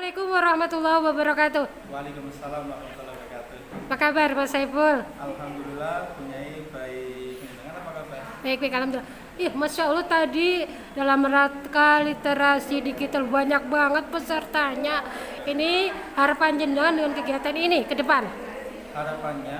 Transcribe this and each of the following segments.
Assalamualaikum warahmatullahi wabarakatuh. Waalaikumsalam warahmatullahi wabarakatuh. Apa kabar Pak Saiful? Alhamdulillah, punyai baik. Dengan apa kabar? Baik-baik, alhamdulillah. Masya Allah tadi dalam rangka literasi digital banyak banget pesertanya. Ini harapan jenengan dengan kegiatan ini ke depan? Harapannya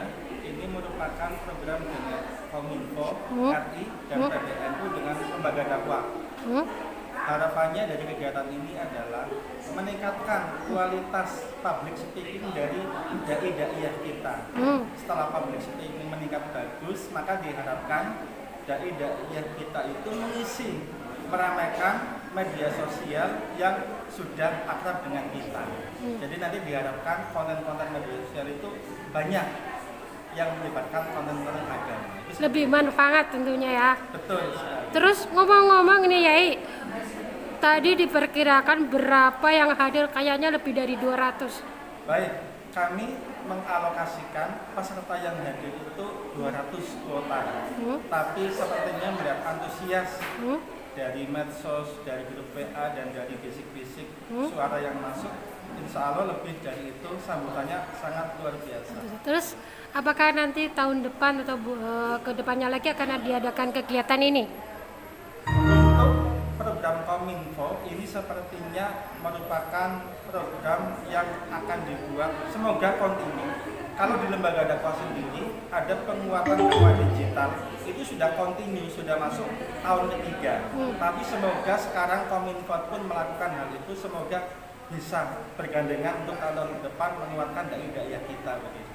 ini merupakan program dengan Kominfo, RI, dan Hmm. PBNU dengan lembaga dakwah. Hmm? Harapannya dari kegiatan ini adalah meningkatkan kualitas public speaking dari dai-daiyah kita. Setelah public speaking meningkat bagus, maka diharapkan dai-daiyah kita itu mengisi, meramaikan media sosial yang sudah akrab dengan kita. Jadi nanti diharapkan konten-konten media sosial itu banyak yang melibatkan konten-konten agama. Lebih manfaat tentunya ya. Betul sekali. Terus ngomong-ngomong ini Yai, tadi diperkirakan berapa yang hadir? Kayaknya lebih dari 200. Baik, kami mengalokasikan peserta yang hadir itu 200 kuota. Tapi sepertinya melihat antusias dari medsos, dari grup WA, dan dari bisik-bisik suara yang masuk, insya Allah lebih dari itu sambutannya sangat luar biasa. Terus apakah nanti tahun depan atau ke depannya lagi akan diadakan kegiatan ini? Untuk program Kominfo ini sepertinya merupakan program yang akan dibuat, semoga kontinu. Kalau di lembaga dakwah sendiri ada penguatan dakwah digital itu sudah kontinu, sudah masuk tahun ketiga. Tapi semoga sekarang Kominfo pun melakukan hal itu, semoga bisa bergandengan untuk tahun depan menguatkan dai-daiyah kita begitu.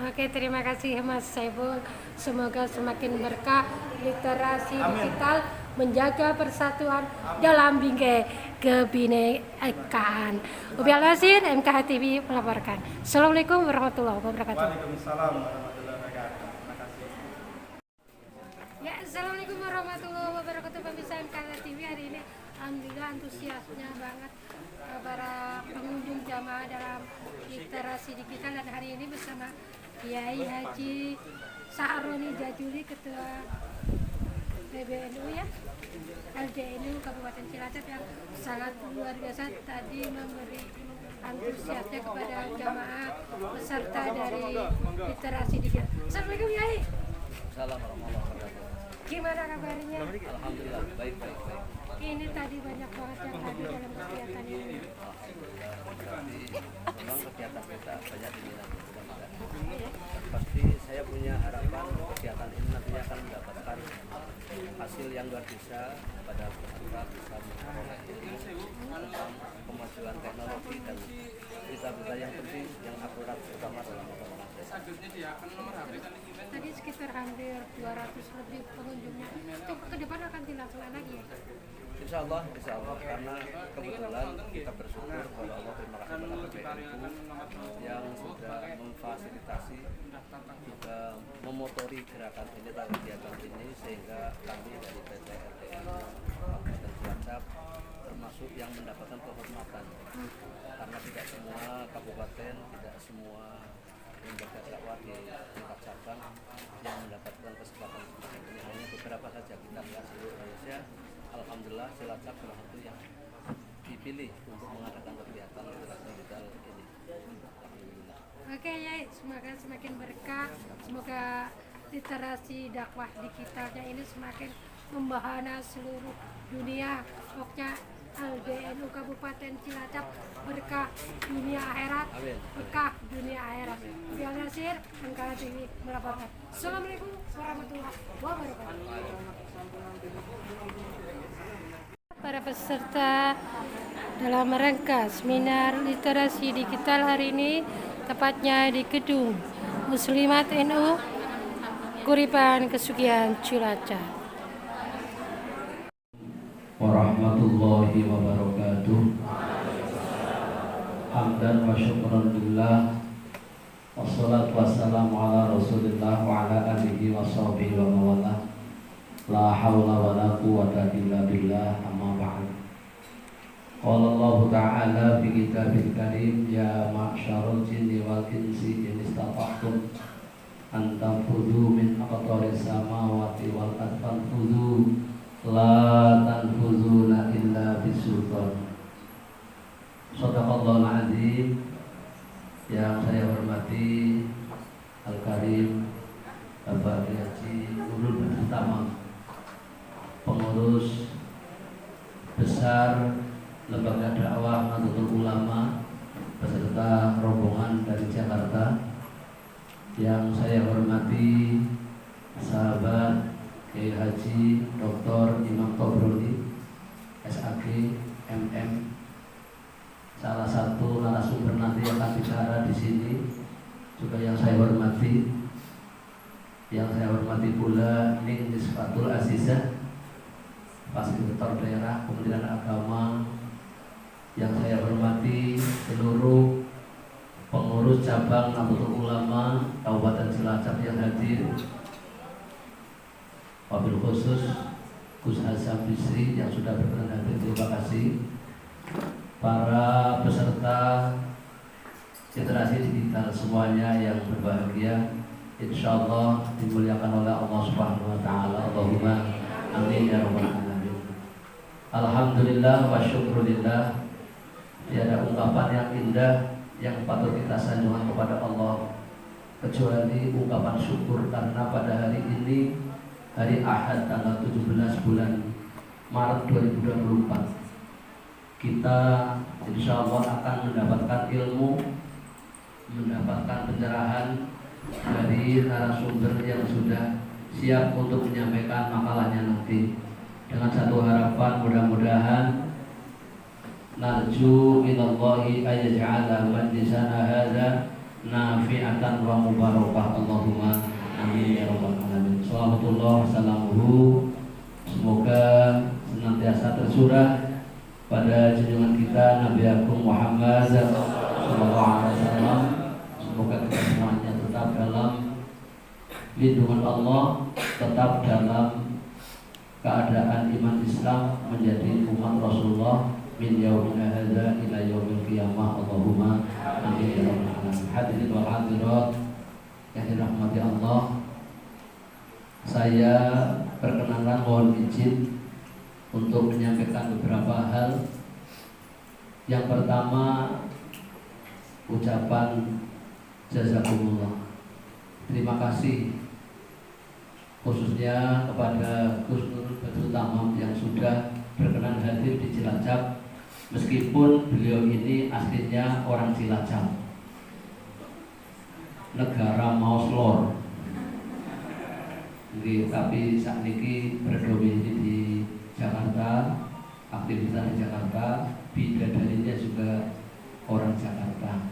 Oke, terima kasih Mas Saiful. Semoga semakin berkah literasi digital, menjaga persatuan dalam bingkai kebinekaan. Ubial Nasir, MKH TV melaporkan. Assalamualaikum warahmatullahi wabarakatuh. Waalaikumsalam warahmatullahi wabarakatuh. Terima kasih. Ya, Assalamualaikum warahmatullahi wabarakatuh. Pemirsa MKH TV hari ini, alhamdulillah antusiasnya banget para pengunjung jamaah dalam literasi digital, dan hari ini bersama Kiai Haji Sahroni Jajuli, Ketua PBNU ya, LDNU Kabupaten Cilacap, yang sangat luar biasa tadi memberi antusiasnya kepada jamaah peserta dari literasi digital. Assalamualaikum Kiai. Assalamualaikum warahmatullahi wabarakatuh. Gimana kabarnya? Alhamdulillah baik. Ini tadi banyak banget yang hadir dalam kegiatan ini. Berarti memang kegiatan kita banyak diminati. Pasti saya punya harapan kegiatan ini nantinya akan mendapatkan hasil yang luar biasa pada peserta bisa memperoleh ilmu tentang kemajuan teknologi dan berita-berita yang penting yang akurat terutama dalam komunikasi. Tadi sekitar hampir 200 lebih pengunjungnya. Itu ke depan akan dilakukan lagi ya? Insya Allah, karena kebetulan kita bersyukur kepada Allah, terima kasih kepada PBNU yang sudah memfasilitasi, juga memotori gerakan ini, kegiatan ini, sehingga kami dari PT LDN Kabupaten Cilacap termasuk yang mendapatkan kehormatan, karena tidak semua kabupaten, tidak semua lembaga dakwah di tingkat cabang yang mendapatkan kesempatan seperti ini, hanya beberapa saja. Kita lihat seluruh Indonesia. Alhamdulillah Cilacap salah satu yang dipilih untuk mengadakan kegiatan literasi digital ini. Alhamdulillah. Oke ya, semoga semakin berkah, semoga literasi dakwah digitalnya ini semakin membahana seluruh dunia. Pokoknya LDNU Kabupaten Cilacap berkah dunia akhirat, berkah dunia akhirat. Ubial Nasir, MKH TV melaporkan. Assalamualaikum warahmatullahi wabarakatuh. Para peserta dalam rangka seminar literasi digital hari ini, tepatnya di Gedung Muslimat NU Kuripan Kesugihan Cilacap. Warahmatullahi wabarakatuh. Hamdan wa syukran lillah, wassalatu wassalamu ala rasulillah wa ala alihi wa sahbihi wa mawalah. La hawla wa la quwwata illa billah, amma ba'd. Qala Allah ta'ala fi kitabil karim, ya ma'syarul jinni wal insi in istata'tum an tanfudhu min aqtaris samawati wal ardh fanfudhu la tanfuzuna illa bisultan. Shadaqallahul azim. Yang saya hormati Al-Karim Bapak Haji Nurul Utama, pengurus besar Lembaga Dakwah Nahdlatul Ulama beserta rombongan dari Jakarta. Yang saya hormati sahabat Kiai Haji Dr. Imam Tobroni SAG MM, salah satu narasumber nanti yang akan bicara di sini. Juga yang saya hormati, pula Ning Nisfatul Azizah, Fasilitator Daerah Kementerian Agama. Yang saya hormati seluruh pengurus cabang Nahdlatul Ulama Kabupaten Cilacap yang hadir, wabil khusus Gus Hasan Bisri yang sudah berkenan hadir, terima kasih. Para peserta literasi digital semuanya yang berbahagia, insyaallah dimuliakan oleh Allah Subhanahu wa taala. Allahumma amin ya rabbal alamin. Alhamdulillah wa syukrulillah. Tiada ungkapan yang indah yang patut kita sanjungan kepada Allah kecuali ungkapan syukur, karena pada hari ini, hari Ahad tanggal 17 bulan Maret 2024, kita insya Allah akan mendapatkan ilmu, mendapatkan pencerahan dari narasumber yang sudah siap untuk menyampaikan makalahnya nanti. Dengan satu harapan, mudah-mudahan narju minallahi ayaj'ala majlisana hadza nafi'atan wa mubarakah. Allahumma amin ya rabbal alamin. Salawatullah salamuhu, semoga senantiasa tersurah pada junjungan kita Nabi Agung Muhammad sallallahu alaihi wasallam. Semoga kita semuanya tetap dalam lindungan Allah, tetap dalam keadaan iman Islam, menjadi umat Rasulullah min yaumina hadza ila yaumil qiyamah. Allahumma amin ya rabbal alamin. Hadirin wal hadirat yang dirahmati Allah, saya perkenankan mohon izin untuk menyampaikan beberapa hal. Yang pertama, ucapan jazakumullah, terima kasih khususnya kepada Gus Nurul Utama yang sudah berkenan hadir di Cilacap, meskipun beliau ini aslinya orang Cilacap, negara Mauslor, tapi saat ini berdomisili di Jakarta, aktivitas di Jakarta, bidadarinya juga orang Jakarta.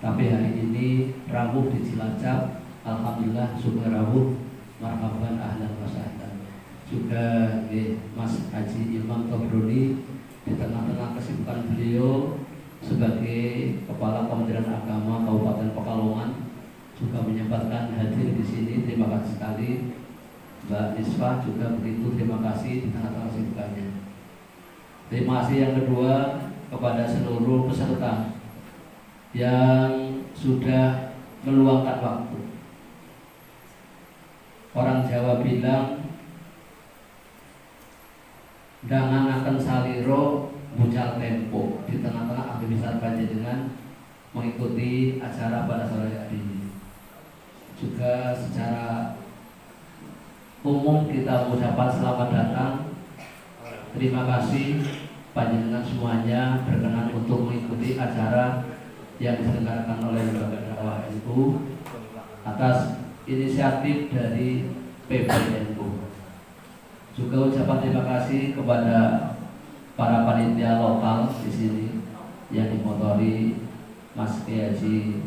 Tapi hari ini rawuh di Cilacap, alhamdulillah sudah rawuh, marhaban ahlan wa sahlan. Juga Mas Haji Imam Tobroni di tengah-tengah kesibukan beliau sebagai Kepala Kementerian Agama Kabupaten Pekalongan juga menyempatkan hadir di sini. Terima kasih sekali. Mbak Nisfah juga begitu, terima kasih di tengah-tengah kesibukannya. Terima kasih yang kedua kepada seluruh peserta yang sudah meluangkan waktu. Orang Jawa bilang dangan akan saliro bucal tempo, di tengah-tengah aktivitas panjenengan mengikuti acara pada sore hari ini. Juga secara umum kita mengucapkan selamat datang. Terima kasih panjenengan semuanya berkenan untuk mengikuti acara yang diselenggarakan oleh Lembaga Dakwah NU atas inisiatif dari PBNU. Juga ucapan terima kasih kepada para panitia lokal di sini yang dimotori Mas Haji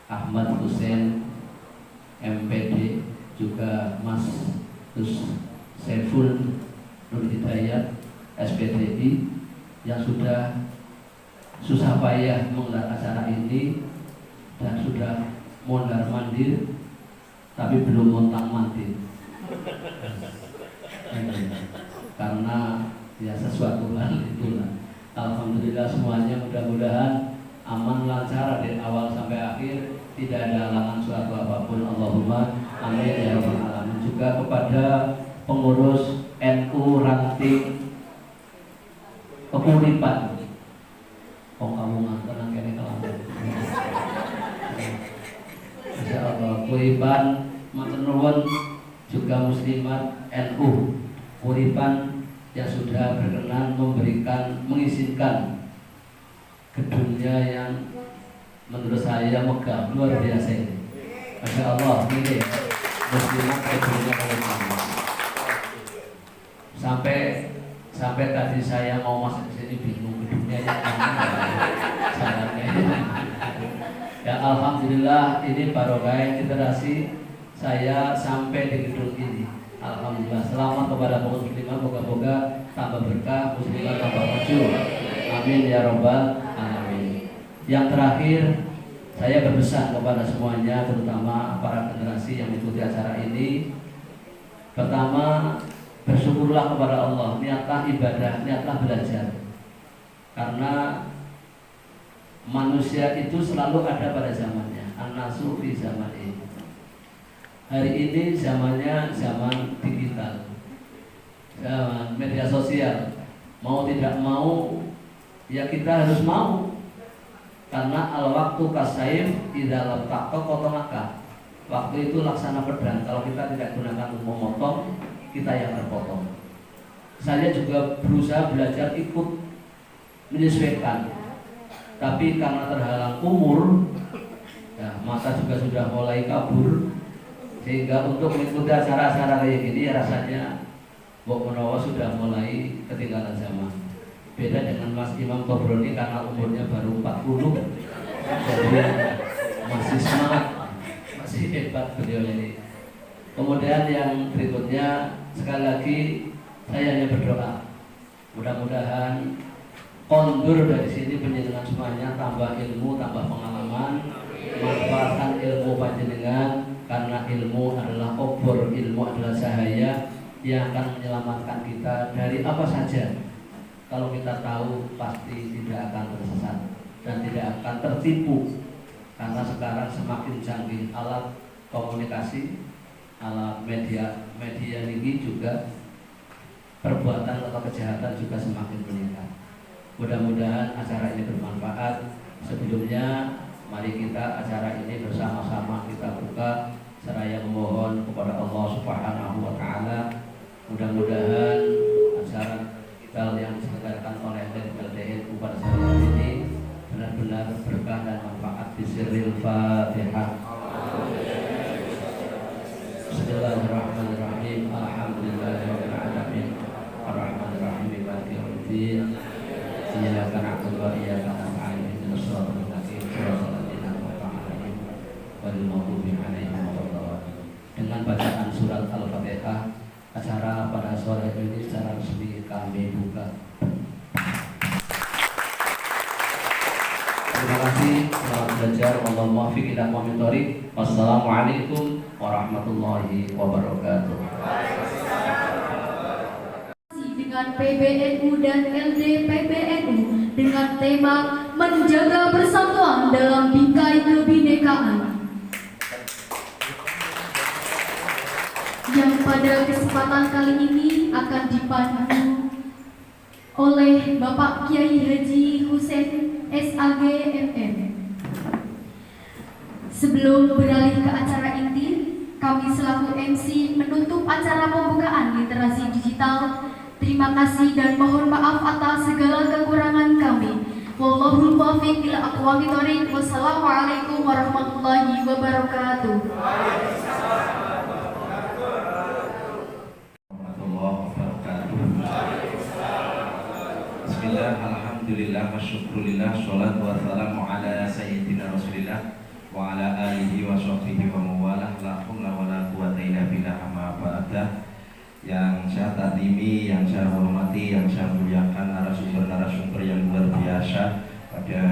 Ahmad Hussein MPD, juga Mas Saiful Nur Hidayat SPDI yang sudah susah payah menggelar acara ini dan sudah mondar mandir tapi belum montang mandir karena ya sesuatu hal itulah. Alhamdulillah semuanya mudah-mudahan aman lancar dari awal sampai akhir, tidak ada halangan suatu apapun. Allahumma amin ya rabbal alamin. Juga kepada pengurus NU Ranting Kepuripan tenang kene kelamin. Masya Allah, Kuripan matur nuwun juga muslimat NU Kuripan yang sudah berkenan mengizinkan gedungnya yang menurut saya megah luar biasa ini. Masya Allah, ini muslimat gedungnya Kuripan. Sampai tadi saya mau masuk ke sini bingung gedungnya yang mana. Ya Alhamdulillah, ini barokah literasi saya sampai di gedung ini. Alhamdulillah, selamat kepada muslimah, moga-moga tambah berkah, muslimah tambah maju. Amin ya robbal alamin. Yang terakhir, saya berpesan kepada semuanya, terutama para generasi yang mengikuti acara ini. Pertama, bersyukurlah kepada Allah, niatlah ibadah, niatlah belajar. Karena manusia itu selalu ada pada zamannya. An-nasu fi zaman ini. Hari ini zamannya zaman digital, zaman media sosial. Mau tidak mau, ya kita harus mau. Karena al-waktu kasaif idza lam taqqa maka. Waktu itu laksana pedang. Kalau kita tidak gunakan untuk memotong, kita yang terpotong. Saya juga berusaha belajar ikut menyesuaikan, tapi karena terhalang umur, ya, mata juga sudah mulai kabur, sehingga untuk mengikuti acara-acara kayak gini rasanya Mbok Menawa sudah mulai ketinggalan zaman. Beda dengan Mas Imam Tobroni karena umurnya baru 40, jadi masih semangat, masih hebat beliau ini. Kemudian yang berikutnya, sekali lagi saya hanya berdoa, mudah-mudahan kondur dari sini penjenengan semuanya tambah ilmu, tambah pengalaman, manfaatkan ilmu panjenengan, karena ilmu adalah obor, ilmu adalah cahaya yang akan menyelamatkan kita dari apa saja. Kalau kita tahu pasti tidak akan tersesat dan tidak akan tertipu, karena sekarang semakin canggih alat komunikasi, alat media ini juga perbuatan atau kejahatan juga semakin meningkat. Mudah-mudahan acara ini bermanfaat. Sebelumnya mari kita acara ini bersama-sama kita buka seraya memohon kepada Allah Subhanahu wa taala. Mudah-mudahan acara kita yang diselenggarakan oleh LDN pada saat ini benar-benar berkah dan manfaat. Bismillahirrahmanirrahim. Fatihah. Bismillahirrahmanirrahim. Alhamdulillahirabbil alamin. Arrahmanirrahim. Maliki yaumiddin. Iyyaka na'budu wa iyyaka nasta'in. Ihdinas siratal mustaqim. Shiratal ladzina an'amta 'alaihim ghairil maghdubi 'alaihim waladdallin. Dengan bacaan surat Al-Fatihah, acara pada sore ini secara resmi kami buka. Terima kasih, selamat belajar. Wallahu muwaffiq ila aqwamit thoriq. Wassalamualaikum warahmatullahi wabarakatuh. Dengan PBNU dan LD PBNU dengan tema menjaga persatuan dalam bingkai kebinekaan, yang pada kesempatan kali ini akan dipandu oleh Bapak Kiai Haji Husein SAG MM. Sebelum beralih ke acara inti, kami selaku MC menutup acara pembukaan literasi digital. Terima kasih dan mohon maaf atas segala kekurangan kami. Wallahul muwaffiq ila aqwamit thoriq. Wassalamualaikum warahmatullahi wabarakatuh. Bismillah, alhamdulillah, wasyukurillah, sholatu wassalamu ala sayyidina rasulillah wa ala alihi wa sahbihi wa mawalah, la hawla wa la quwwata illa billah, amma ba'da. Yang saya takdimi, yang saya hormati, yang saya muliakan narasumber-narasumber yang luar biasa pada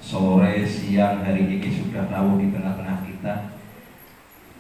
sore, siang, hari ini sudah tahu di tengah-tengah kita.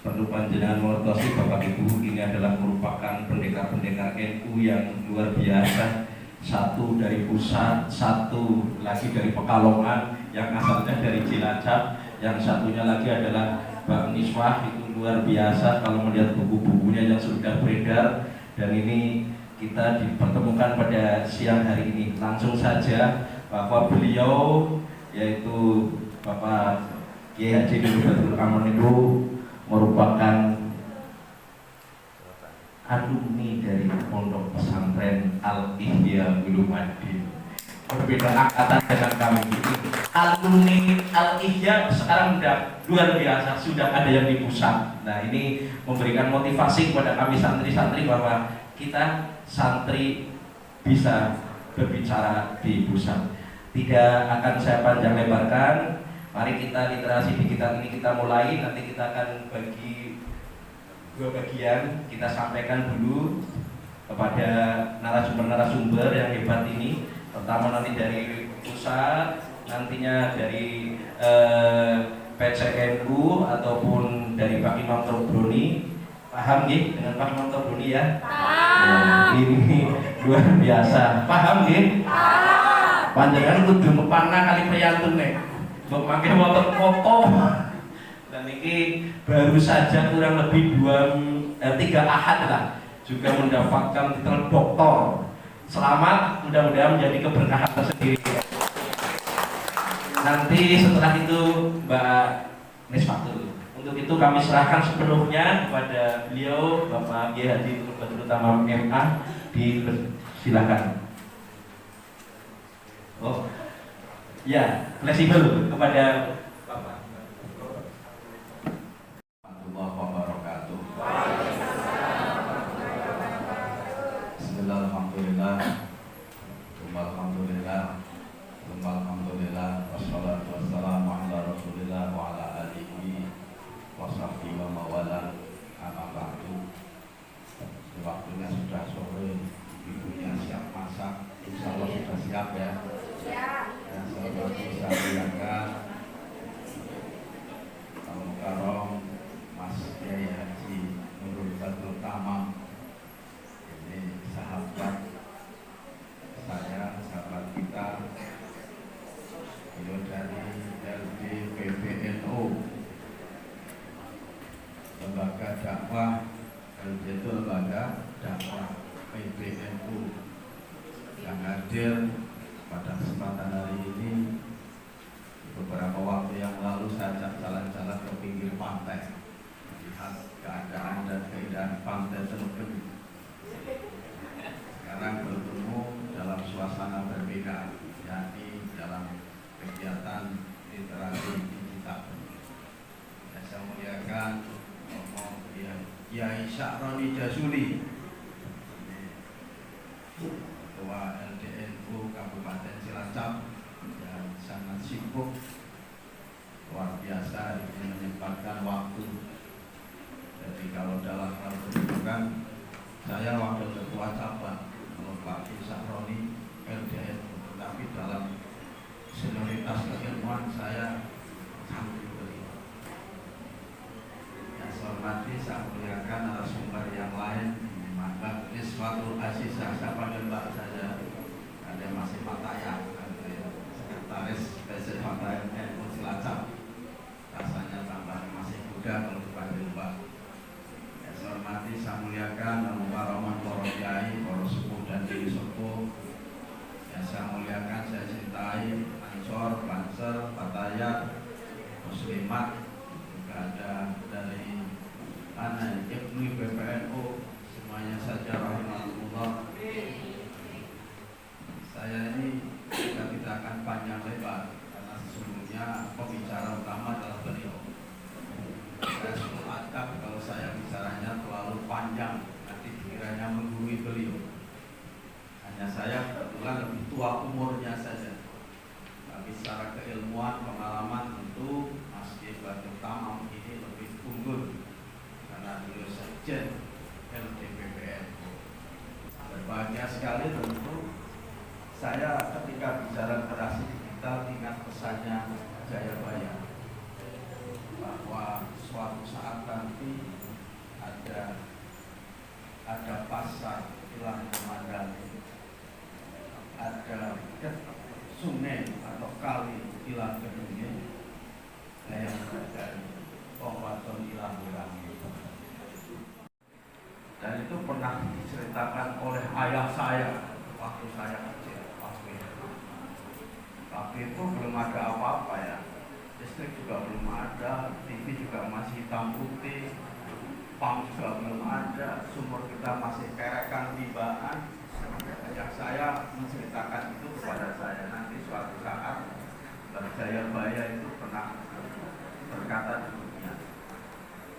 Perlu panjenengan mengertosi Bapak Ibu, ini adalah merupakan pendekar-pendekar NU yang luar biasa. Satu dari pusat, satu lagi dari Pekalongan, yang asalnya dari Cilacap, yang satunya lagi adalah Mbak Miswah. Itu luar biasa kalau melihat buku-bukunya yang sudah beredar, dan ini kita dipertemukan pada siang hari ini. Langsung saja bahwa beliau yaitu Bapak Kiai Haji Nurul Kamon itu merupakan alumni dari Pondok Pesantren Al-Ihya Ulumuddin. Berbeda angkatan dengan kami ini. Alumni Al-Ihya sekarang sudah luar biasa, sudah ada yang di pusat. Nah, ini memberikan motivasi kepada kami santri-santri bahwa kita santri bisa berbicara di pusat. Tidak akan saya panjang lebarkan. Mari kita literasi digital ini kita mulai. Nanti kita akan bagi dua bagian. Kita sampaikan dulu kepada narasumber-narasumber yang hebat ini. Pertama nanti dari pusat, nantinya dari PCNU ataupun dari Pak Imam Tobroni. Paham nggih dengan Pak Imam Tobroni ya? Paham. Ini luar biasa. Paham nggih? Paham. Panjenengan kudu mepanah kali priyantun nek. Mbok mangke wonten foto. Dan ini baru saja kurang lebih 3 ahad lah juga mendapatkan titel doktor. Selamat, mudah-mudahan menjadi keberkahan tersendiri. Nanti setelah itu Mbak Nisfatul. Untuk itu kami serahkan sepenuhnya kepada beliau Bapak Kiai Haji Nurul Tamam MA. Silakan. Oh, ya, fleksibel kepada Bapak. Wabarakatuh. Bismillahirrahmanirrahim. Alhamdulillah. Wassalatu wassalamu ala Rasulillah wa ala alihi wa sahbihi wa mawala. Amma ba'du. Waktunya sudah sore, ibunya siap masak. Insyaallah sudah siap ya. Siap. Yang saya bisa lihatkan Al-Mukarram Mas Kiai Haji Nurul Tamam. Ini sahabat saya, sahabat kita. Beliau dari LD PBNU, lembaga dakwah. LD itu lembaga dakwah PBNU yang hadir pada kesempatan hari ini. Beberapa waktu yang lalu saya ajak jalan-jalan ke pinggir pantai, melihat keadaan dan keindahan pantai Teluk Bening. Sekarang bertemu dalam suasana berbeda, yakni dalam kegiatan literasi digital. Saya muliakan Kiai Sya'roni Jazuli, Ketua LDNU Kabupaten Cilacap, yang sangat sibuk luar biasa ini menyempatkan waktu. Jadi kalau dalam hal pendidikan saya wakil ketua cabang, kalau Pak Sya'roni LDNU, tapi dalam senioritas keilmuan saya santri beliau. Yang saya hormati, saya muliakan narasumber yang lain. Maka Nisfatul Azizah, saya panggil Mbak saja. Ada masih Mataya, sekretaris PJ Mataya NU Cilacap. Rasanya tambah masih muda kalau dipanggil Mbak. Yang saya hormati, saya muliakan Mukarraman para kiai, para sepuh dan dewi sepuh. Yang saya muliakan, saya cintai Ansor, Banser, Fatayat, Muslimat, juga ada dari Ibnu PBNU, semuanya saja rahimahullah. Saya ini juga tidak akan panjang lebar karena sesungguhnya pembicara utama adalah beliau. Saya sudah adab kalau saya bicaranya terlalu panjang, nanti kiranya menggurui beliau. Hanya saya kebetulan lebih tua umurnya saja, tapi secara keilmuan, pengalaman tentu Mas Kiai Tamam ini lebih unggul karena beliau sekjen LDPBNU. Berbahagia sekali tentu saya ketika bicara literasi digital ingat pesannya Jayabaya bahwa suatu saat nanti ada pasar hilang komandan, ada sungai atau kali hilang kedungnya, yang dari pembaton hilang dan itu pernah diceritakan oleh ayah saya waktu saya kecil. Tapi itu belum ada apa-apa. listrik juga belum ada, TV juga masih hitam putih, pump juga belum ada, sumur kita masih kerekan tibaan. Yang saya menceritakan itu kepada saya, nanti suatu saat Jayabaya itu pernah berkata demikian.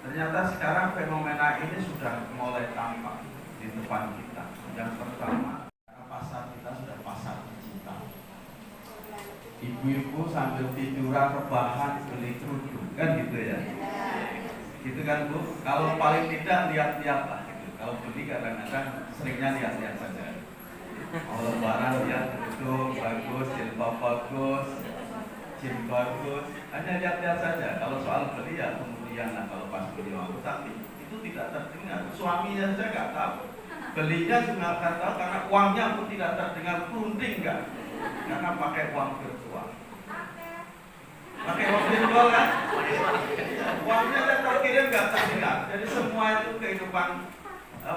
Ternyata sekarang fenomena ini sudah mulai tampak di depan kita. Yang pertama, pasar kita sudah pasar digital. Ibu-ibu sambil tiduran rebahan beli kerudung, kan gitu ya? Gitu kan Bu? Kalau paling tidak lihat-lihat lah gitu. Kalau beli kadang-kadang seringnya lihat-lihat saja. Kalau lebaran lihat kerudung bagus, jilbab bagus, jilbab bagus, hanya lihat-lihat saja. Kalau soal beli ya kemudian lah kalau pas beli waktu, tapi itu tidak terdengar. Suaminya saja nggak tahu, belinya juga nggak tahu karena uangnya pun tidak terdengar, perunding nggak? Karena pakai uang virtual. Pakai uang virtual kan? Uangnya dan terkirim nggak terdengar. Jadi semua itu kehidupan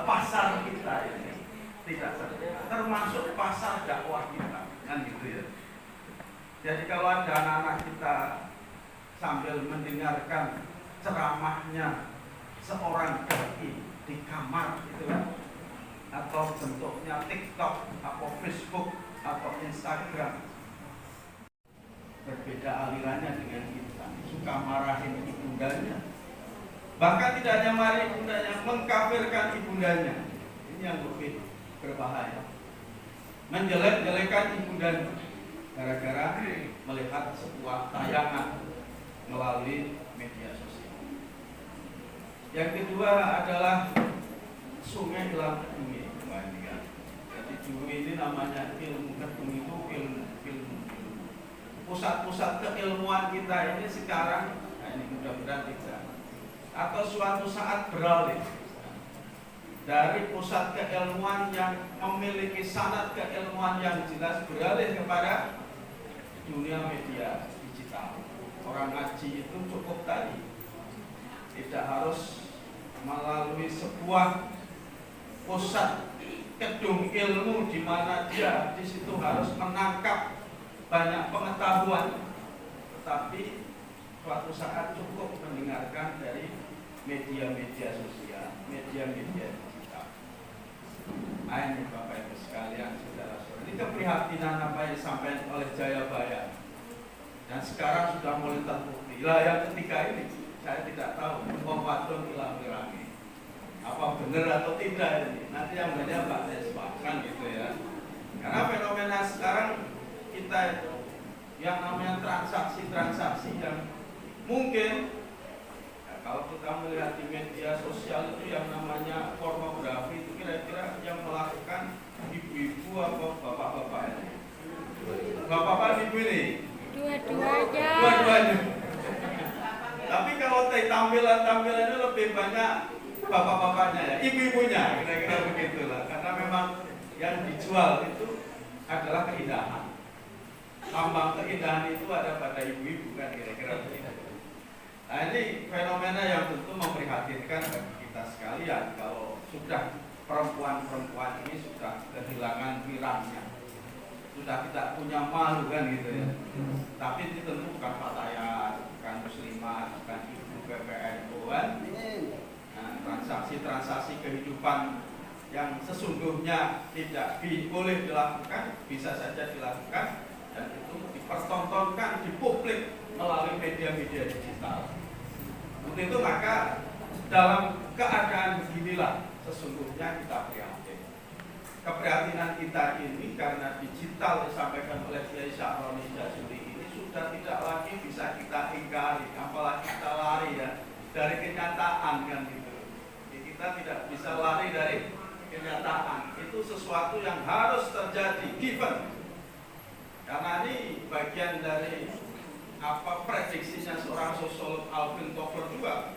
pasar kita ini tidak terdengar, termasuk pasar dakwah kita, kan gitu ya. Jadi kalau ada anak-anak kita sambil mendengarkan ceramahnya seorang dai di kamar gitu kan, atau bentuknya TikTok atau Facebook atau Instagram, berbeda alirannya dengan kita, suka marahin ibundanya, bahkan tidak hanya marahin ibundanya, mengkafirkan ibundanya. Ini yang lebih berbahaya, menjelek-jelekan ibundanya gara-gara melihat sebuah tayangan melalui media sosial. Yang kedua adalah sungai dalam bumi. Jadi bumi ini namanya ilmu, kedung itu ilmu. Pusat-pusat keilmuan kita ini sekarang, nah ini mudah-mudahan tidak, atau suatu saat beralih dari pusat keilmuan yang memiliki sanad keilmuan yang jelas, beralih kepada dunia media digital. Orang ngaji itu cukup tadi, tidak harus melalui sebuah pusat kedung ilmu di mana dia di situ harus menangkap banyak pengetahuan, tetapi suatu saat cukup mendengarkan dari media-media sosial, media-media digital. Ini Bapak Ibu sekalian, saudara-saudara, ini keprihatinan apa yang disampaikan oleh Jayabaya, dan sekarang sudah mulai terbukti. Lah yang ketiga ini saya tidak tahu membatun ilang wirangi apa benar atau tidak ini. Nanti yang banyak Pak Deswa kan gitu ya. Karena fenomena sekarang kita yang namanya transaksi-transaksi yang mungkin ya, kalau kita melihat di media sosial itu yang namanya pornografi itu kira-kira yang melakukan ibu-ibu atau bapak-bapak ini. Bapak-bapak ibu ini dua-duanya. Tapi kalau tampilan-tampilannya lebih banyak bapak-bapaknya ya, ibu-ibunya, kira-kira begitulah. Karena memang yang dijual itu adalah keindahan. Lambang keindahan itu ada pada ibu-ibu kan, kira-kira begitu. Nah ini fenomena yang tentu memprihatinkan bagi kita sekalian. Kalau sudah perempuan-perempuan ini sudah kehilangan wirangnya, sudah tidak punya malu kan gitu ya. Tapi itu tentu bukan fatayat, bukan muslimah, bukan ibu PPNU kan. Nah, transaksi-transaksi kehidupan yang sesungguhnya tidak boleh dilakukan, bisa saja dilakukan, dan itu dipertontonkan di publik melalui media-media digital. Untuk itu maka dalam keadaan beginilah sesungguhnya kita prihatin. Keprihatinan kita ini karena digital disampaikan oleh Kiai Syahroni Jazuli ini sudah tidak lagi bisa kita ingkari, apalagi kita lari ya dari kenyataan kan gitu. Jadi kita tidak bisa lari dari kenyataan. Itu sesuatu yang harus terjadi, given. Karena ini bagian dari apa prediksinya seorang sosiolog Alvin Toffler juga,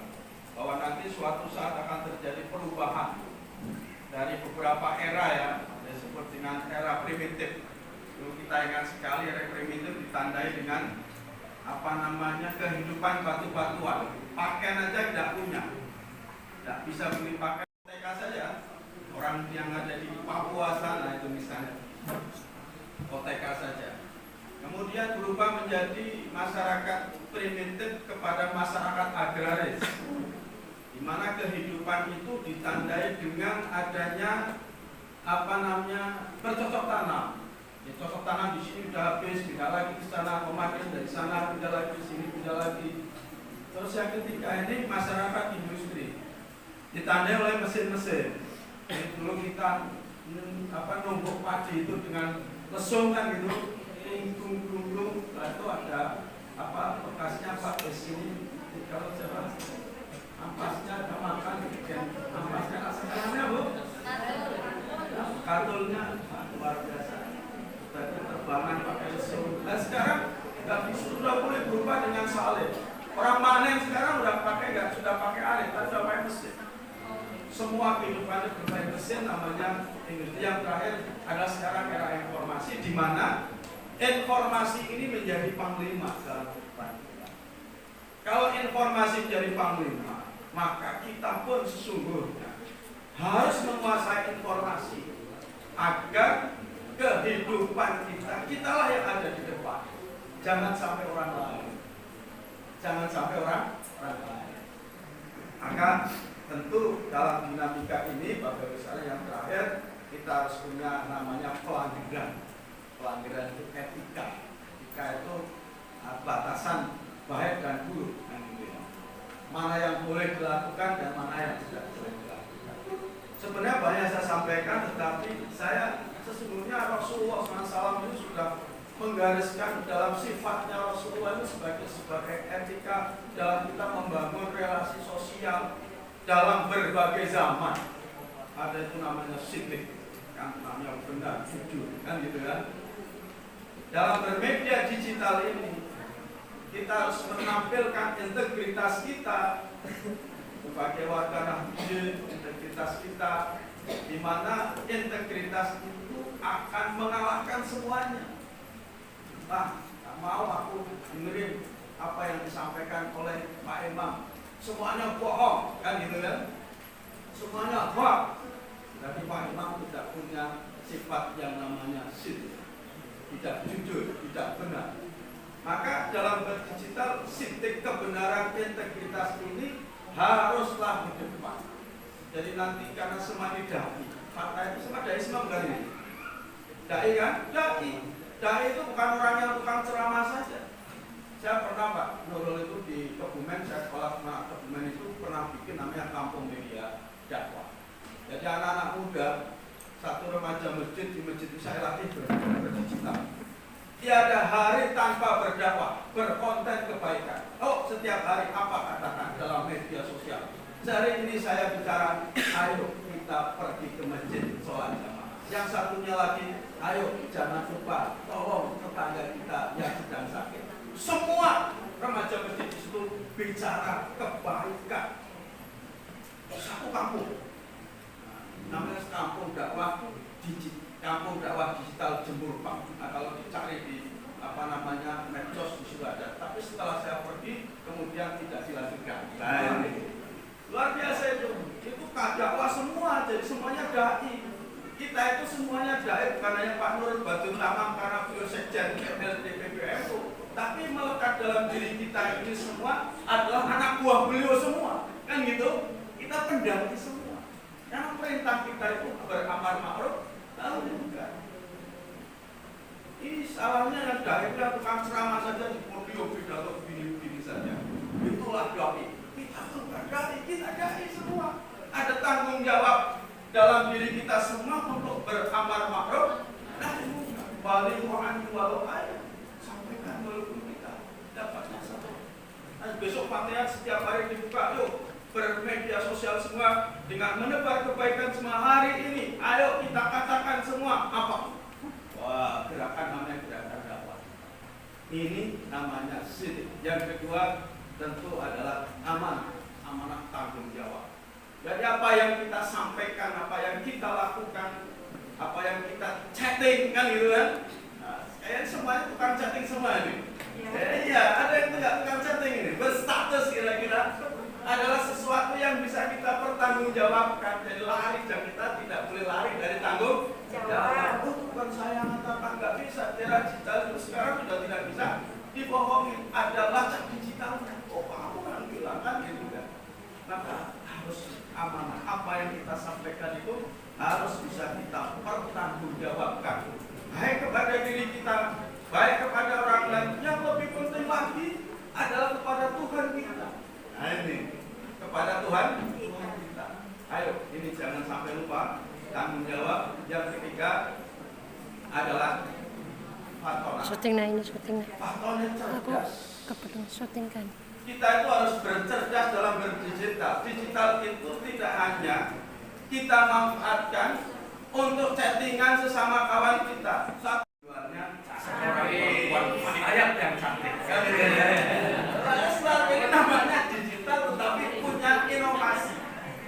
bahwa nanti suatu saat akan terjadi perubahan dari beberapa era ya, disebut dengan era primitif. Dulu kita ingat sekali era primitif ditandai dengan apa namanya kehidupan batu-batuan, pakaian aja tidak punya, tidak bisa beli pakaian TK saja. Orang yang ada di Papua sana itu misalnya OTK saja. Kemudian kemudian berubah menjadi masyarakat primitif kepada masyarakat agraris, di mana kehidupan itu ditandai dengan adanya bercocok tanam. Ya, cocok tanam di sini udah habis, pindah lagi ke sana, pemakan dari sana, pindah lagi ke sini, pindah lagi. Terus yang ketiga ini masyarakat industri, ditandai oleh mesin-mesin. Dulu kita numbuk padi itu dengan lesung kan gitu, tung, itu ada bekasnya di sini. Kalau coba ampasnya ada makan, ampasnya sebenarnya bu, katulnya luar biasa. Terbangan pakai lesung. Nah sekarang sudah boleh berubah dengan salib. Orang panen sekarang sudah pakai alit, sudah pakai mesin. Semua kehidupannya berbagai mesin, namanya industri. Yang terakhir adalah sekarang era informasi, di mana informasi ini menjadi panglima dalam kehidupan kita. Kalau informasi menjadi panglima, maka kita pun sesungguhnya harus menguasai informasi agar kehidupan kitalah yang ada di depan. Jangan sampai orang lain. Maka tentu dalam dinamika ini, Bapak Ibu sekalian, yang terakhir kita harus punya namanya pelanggaran. Pelanggaran itu etika. Etika itu batasan baik dan buruk. Mana yang boleh dilakukan dan mana yang tidak boleh dilakukan. Sebenarnya banyak saya sampaikan, tetapi saya sesungguhnya Rasulullah SAW itu sudah menggariskan dalam sifatnya Rasulullah itu sebagai etika dalam kita membangun relasi sosial dalam berbagai zaman. Ada itu namanya siddiq, kan namanya benar, jujur, kan gitu kan. Dalam bermedia digital ini kita harus menampilkan integritas kita sebagai warga Nahdien, integritas kita, di mana integritas itu akan mengalahkan semuanya. Tak mau aku dengerin apa yang disampaikan oleh Pak Imam, semuanya bohong, kan gitu kan? Semuanya hoax. Jadi Pak Imam tidak punya sifat yang namanya siddiq, tidak jujur, tidak benar. Maka dalam berdigital, siddiq, kebenaran, integritas ini haruslah di depan. Jadi nanti karena semuanya dai, fakta itu semua dai semua bukan ini. Dai kan? Dai itu bukan orang yang tukang ceramah saja. Saya pernah Pak Nurul itu di Kebumen, saya sekolah Kebumen itu pernah bikin namanya Kampung Media Dakwah. Jadi anak-anak muda, satu remaja masjid, di masjid itu saya latih berdigital. Tiada hari tanpa berdakwah, berkonten kebaikan. Oh, setiap hari apa katakan dalam media sosial. Hari ini saya bicara, ayo kita pergi ke masjid sholat jamaah. Yang satunya lagi, ayo jangan lupa tolong tetangga kita yang sedang sakit. Semua remaja masjid di situ bicara kebaikan. Satu kampung, namanya kampung dakwah digital Jemur Pak. Nah, kalau dicari di medsos di situ ada. Tapi setelah saya pergi, kemudian tidak dilanjutkan. Nah, luar biasa itu dakwah semua, jadi semuanya dai. Kita itu semuanya dai, bukan hanya Pak Nur Badrun Tamam karena beliau sekjen LDPBMU, tapi melekat dalam diri kita ini semua adalah anak buah beliau semua, kan gitu. Kita pendamping semua. Karena perintah kita itu beramar ma'ruf nahi munkar. Ini salahnya yang dai tukang ceramah saja di podium pidato begini-begini saja. Itulah dai. Kita dai semua. Ada tanggung jawab dalam diri kita semua untuk beramar ma'ruf nahi munkar. Balighu anni walau ayat. Sampaikan walaupun kita dapatnya satu. Dan besok Fatihah setiap hari dibuka, yuk bermedia sosial semua dengan menebar kebaikan semua hari ini. Ayo kita katakan semua apa? Wah, gerakan namanya gerakan dakwah. Ini namanya siddiq. Yang kedua tentu adalah amanah tanggung jawab. Jadi apa yang kita sampaikan, apa yang kita lakukan, apa yang kita chatting, kan gitu kan? Nah, kayaknya semuanya tukang chatting semua ini. Iya, ada yang tukang chatting ini. Berstatus kira-kira adalah sesuatu yang bisa kita pertanggungjawabkan. Jadi lari, dan kita tidak boleh lari dari tanggung jawab. Bukan saya mengatakan nggak bisa, era digital sekarang sudah tidak syuting, nah ini syuting. Faktornya Aku cerdas. kebetulan syuting kan. Kita itu harus bercerdas dalam berdigital. Digital itu tidak hanya kita manfaatkan untuk chattingan sesama kawan kita. Tujuannya ayat yang cantik. Selalu ini namanya digital tetapi punya inovasi.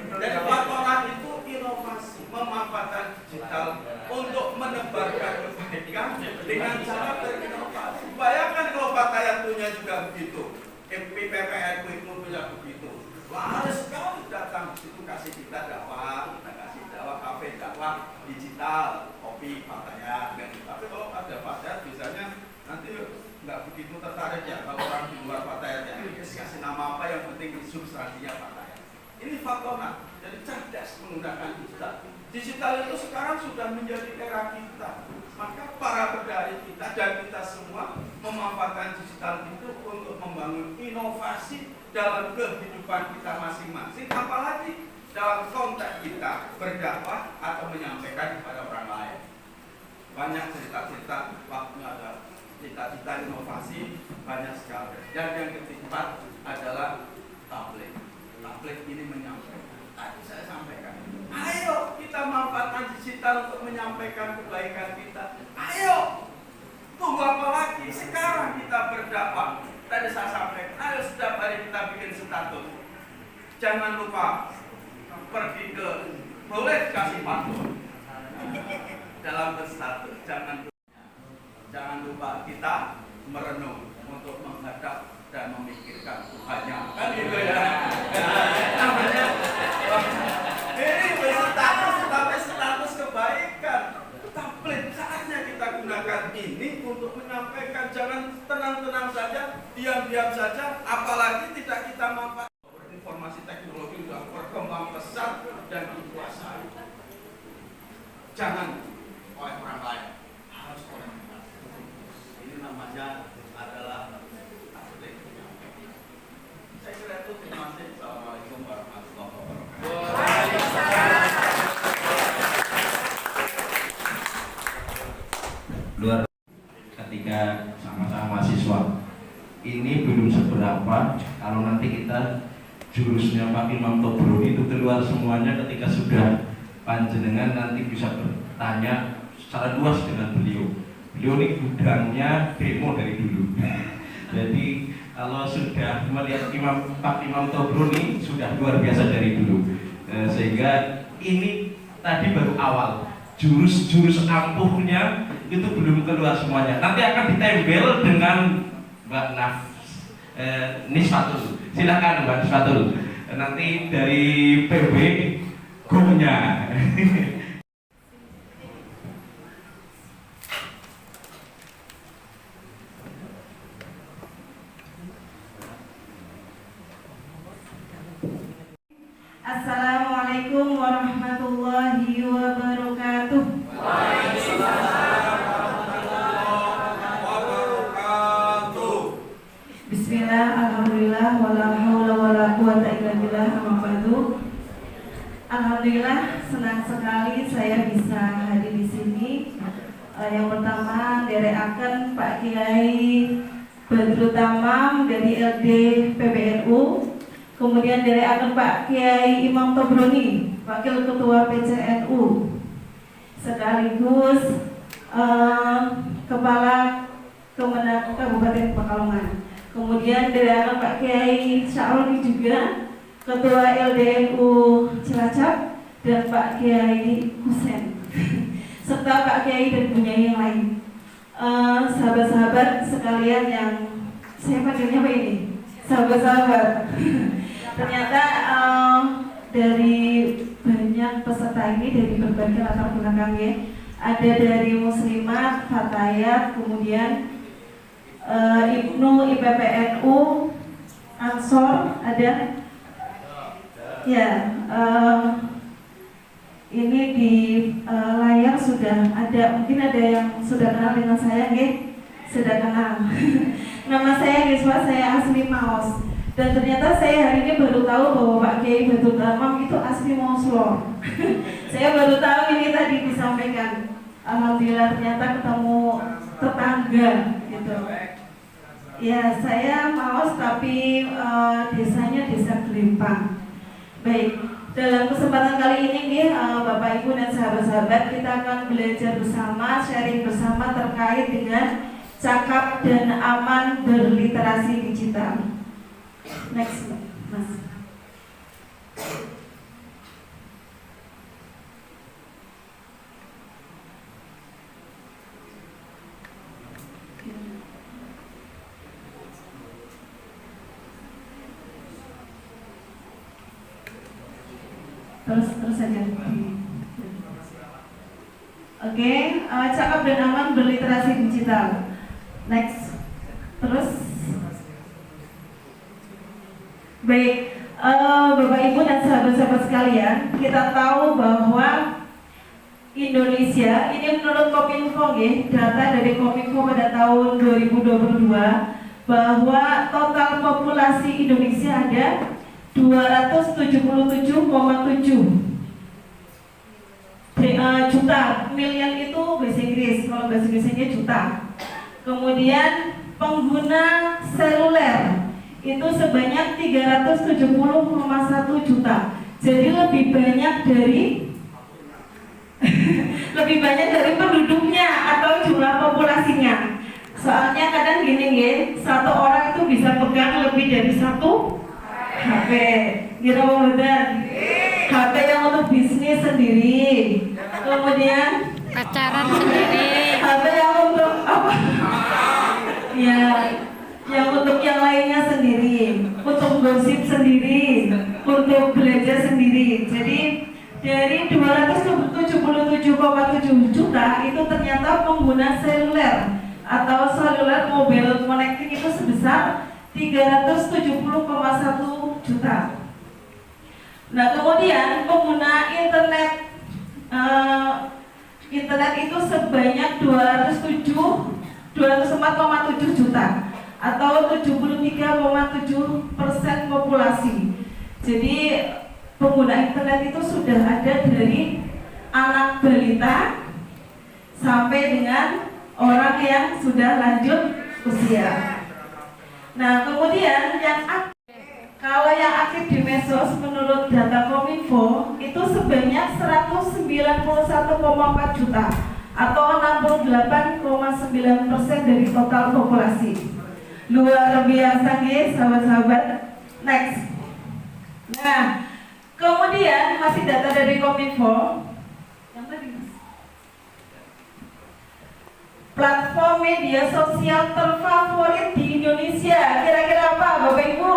Dan Faktorah itu inovasi, memanfaatkan digital untuk menebarkan kebaikan dengan cara berinovasi. Bayangkan kalau Fatayat punya juga begitu. PPN itu punya begitu. Harus sekali datang situ kasih kita dakwah, kita kasih dakwah kafe dakwah digital, kopi Fatayat. Tapi kalau ada Fatayat biasanya nanti nggak begitu tertarik ya kalau orang di luar Fatayat ya. Kasih nama apa yang penting substansinya Fatayat. Ini Faktorah. Jadi cerdas menggunakan digital. Digital itu sekarang sudah menjadi era kita. Maka para pendari kita dan kita semua memanfaatkan digital itu untuk membangun inovasi dalam kehidupan kita masing-masing, apalagi dalam konteks kita berdakwah atau menyampaikan kepada orang lain. Banyak cerita-cerita waktu ada cita-cita inovasi banyak sekali. Dan yang ketiga adalah tablet. Tablet ini menyampaikan. Tadi saya sampaikan. Ayo kita manfaatkan digital untuk menyampaikan kebaikan kita. Ayo, tunggu apa lagi? Sekarang kita berdakwah. Tadi saya sampaikan, ayo setiap hari kita bikin status. Jangan lupa pergi ke, boleh kasih password dalam berstatus. Jangan lupa kita merenung untuk menghadap dan memikirkan Tuhannya. Kan gitu ya. Namanya ini status kebaikan. Tablet saatnya kita gunakan ini untuk menyampaikan. Jangan tenang-tenang saja, diam-diam saja, apalagi tidak kita manfaatkan. Informasi teknologi sudah berkembang pesat dan dikuasai. Jangan oleh orang lain, harus oleh kita. Ini namanya adalah tablet. Saya kira itu. Terima kasih. Assalamualaikum warahmatullahi wabarakatuh. Luar ketika sama-sama mahasiswa ini belum seberapa kalau nanti kita jurusnya Pak Imam Tobroni itu keluar semuanya ketika sudah panjenengan nanti bisa bertanya secara luas dengan beliau. Beliau ini gudangnya demo dari dulu. Jadi kalau sudah melihat Pak Imam Tobroni sudah luar biasa dari dulu. Sehingga ini tadi baru awal. Jurus-jurus ampuhnya itu belum keluar semuanya. Nanti akan ditempel dengan Mbak Nisfatul. Silakan Mbak Nisfatul. Nanti dari PB go-nya. Assalamualaikum warahmatullahi wabarakatuh. Bismillah, alhamdulillah, wala haula wala quwata illa billah, amma ba'du. Alhamdulillah, senang sekali saya bisa hadir di sini. Yang pertama, derekaken Pak Kiai Badrul Tamam dari LD PBNU. Kemudian derekaken Pak Kiai Imam Tobroni, Wakil Ketua PCNU, sekaligus Kepala Kemenang Kabupaten Pekalongan. Kemudian derekaken Pak Kiai Syaroni juga, Ketua LDNU Cilacap, dan Pak Kiai Husen, serta Pak Kiai dan Bunyai yang lain. Sahabat-sahabat sekalian yang saya panggilnya apa ini? Sahabat-sahabat. Ternyata dari banyak peserta ini dari berbagai latar belakang ya, ada dari Muslimat, Fatayat, kemudian Ibnu IPPNU, Ansor, ada ya. Ini di layar sudah ada, mungkin ada yang sudah kenal dengan saya, sudah kenal. Nama saya Giswa, saya asli Maos. Dan ternyata saya hari ini baru tahu bahwa Pak Kiai Badrul Tamam itu asli Moslor. Saya baru tahu ini tadi disampaikan. Alhamdulillah ternyata ketemu tetangga gitu. Ya, saya Maos tapi desanya Desa Gelempang. Baik, dalam kesempatan kali ini nih Bapak Ibu dan sahabat-sahabat, kita akan belajar bersama, sharing bersama terkait dengan cakap dan aman berliterasi digital. Next, Mas. Terus saja. Oke, cakap dan aman berliterasi digital. Next. Terus. Baik, Bapak Ibu dan sahabat-sahabat sekalian, kita tahu bahwa Indonesia, ini menurut Kominfo, data dari Kominfo pada tahun 2022, bahwa total populasi Indonesia ada 277,7 juta. Million itu bahasa Inggris, kalau bahasa Indonesia juta. Kemudian pengguna seluler itu sebanyak 370,1 juta. Jadi lebih banyak dari penduduknya atau jumlah populasinya. Soalnya kadang gini satu orang itu bisa pegang lebih dari satu HP, kira dan HP yang untuk bisnis sendiri, kemudian pacaran sendiri, HP yang untuk apa? Ya, yang untuk yang lainnya sendiri, untuk gosip sendiri, untuk belanja sendiri. Jadi dari 277,7 juta itu ternyata pengguna seluler atau cellular mobile connecting itu sebesar 370,1 juta. Nah, kemudian pengguna internet itu sebanyak 204,7 juta atau 73,7% populasi. Jadi pengguna internet itu sudah ada dari anak balita sampai dengan orang yang sudah lanjut usia. Nah, kemudian kalau yang aktif di medsos menurut data Kominfo itu sebanyak 191,4 juta atau 68,9% dari total populasi. Luar biasa guys, sahabat-sahabat. Next. Nah, kemudian masih data dari Kominfo. Yang tadi Mas. Platform media sosial terfavorit di Indonesia kira-kira apa Bapak Ibu?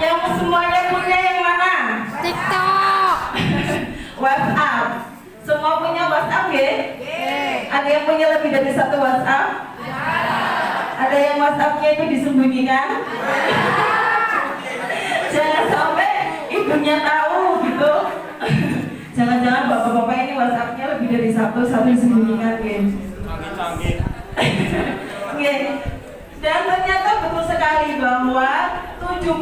Yang semuanya punya yang mana? TikTok. WhatsApp. Semua punya WhatsApp ya? Ada yang punya lebih dari satu WhatsApp? Ada yang WhatsAppnya itu disembunyikan? Jangan sampai ibunya tahu gitu. Jangan-jangan bapak-bapak ini WhatsAppnya lebih dari satu disembunyikan guys. Dan ternyata betul sekali bahwa 75%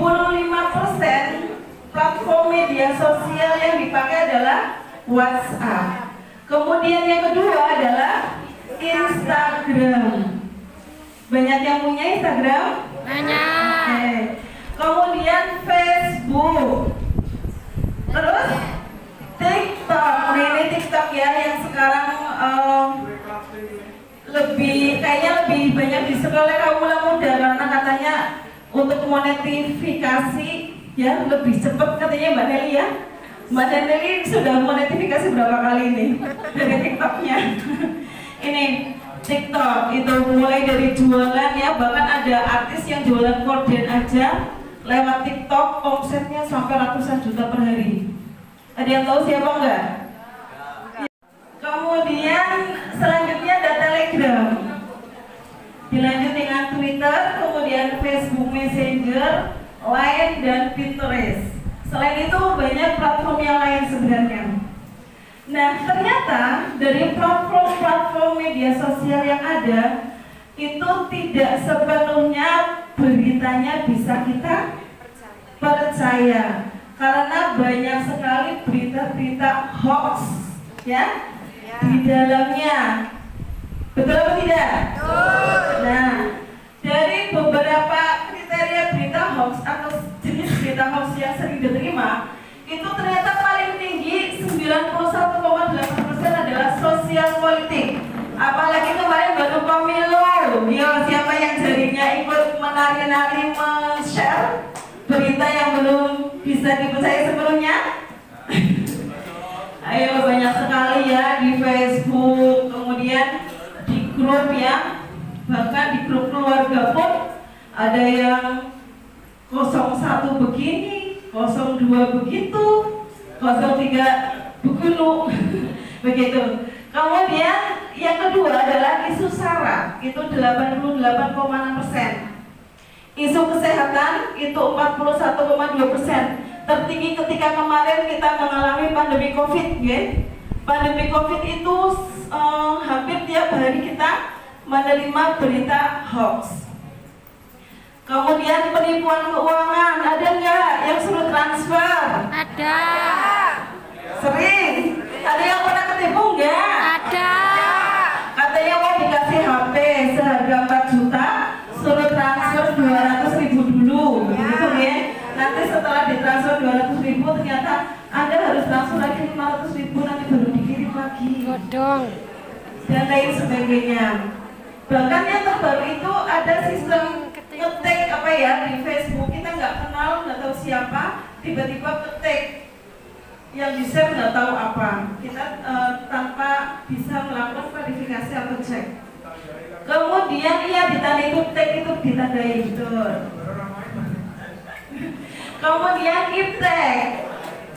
platform media sosial yang dipakai adalah WhatsApp. Kemudian yang kedua adalah Instagram. Banyak yang punya Instagram? Banyak. Kemudian Facebook. Terus TikTok. Ini TikTok ya yang sekarang kayaknya lebih banyak di-scroll oleh kaum muda karena katanya untuk monetifikasi ya lebih cepat katanya Mbak Nelly ya. Mbak Nelly sudah monetifikasi berapa kali nih dari TikToknya. Ini TikTok itu mulai dari jualan ya, bahkan ada artis yang jualan korden aja lewat TikTok omsetnya sampai ratusan juta per hari. Ada yang tahu siapa enggak? Kemudian selanjutnya ada Telegram. Dilanjut dengan Twitter, kemudian Facebook Messenger, Line dan Pinterest. Selain itu banyak platform yang lain sebenarnya. Nah, ternyata dari platform media sosial yang ada itu tidak sepenuhnya beritanya bisa kita percaya karena banyak sekali berita-berita hoax ya di dalamnya. Betul atau tidak? Nah, dari beberapa kriteria berita hoax atau jenis berita hoax yang sering diterima, itu ternyata paling tinggi 91,8% adalah sosial politik. Apalagi kemarin baru pemilu. Yo, siapa yang jadinya ikut menari-nari men-share berita yang belum bisa dipercaya sebelumnya? Ayo, banyak sekali ya di Facebook, kemudian di grup ya, bahkan di grup keluarga pun ada yang 01 begini, 02 begitu, 03 begitu, begitu. Kemudian yang kedua adalah isu SARA, itu 88,6%. Isu kesehatan itu 41,2%. Tertinggi ketika kemarin kita mengalami pandemi COVID, ya. Pandemi COVID itu hampir tiap hari kita menerima berita hoax. Kemudian penipuan keuangan, ada nggak yang suruh transfer? Ada. Sering. Ada yang pernah ketipu nggak? Ada. Katanya mau dikasih HP seharga 4 juta, suruh transfer 200.000 dulu, begitu ya. Nanti setelah ditransfer 200.000 ternyata Anda harus transfer lagi 500.000, nanti baru dikirim lagi. Bodong. Dan lain sebagainya. Bahkan yang terbaru itu ada sistem ngetik apa ya di Facebook, kita nggak kenal, nggak tahu siapa, tiba-tiba ketik yang di share nggak tahu apa, kita tanpa bisa melakukan verifikasi atau cek. Kemudian ditanda itu tag itu ditandai betul. Kemudian iptek,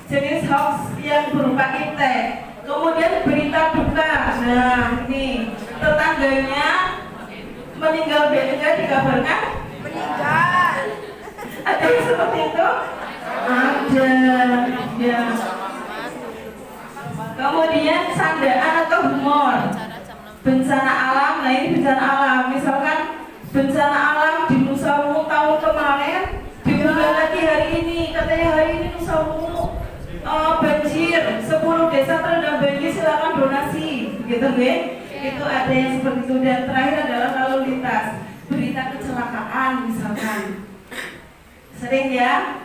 jenis hoax yang berupa iptek. Kemudian berita duka, nah ini tetangganya meninggal dunia dikabarkan meninggal. Ada yang seperti itu? Ada, ya. Kemudian candaan atau humor, bencana alam. Nah ini bencana alam, misalkan bencana alam di Nusa Ungu tahun kemarin diunggah lagi hari ini, katanya hari ini Nusa Ungu banjir, 10 desa terendam banjir, silakan donasi, gitu deh. Itu ada yang seperti itu. Dan terakhir adalah lalu lintas, berita kecelakaan misalkan, sering ya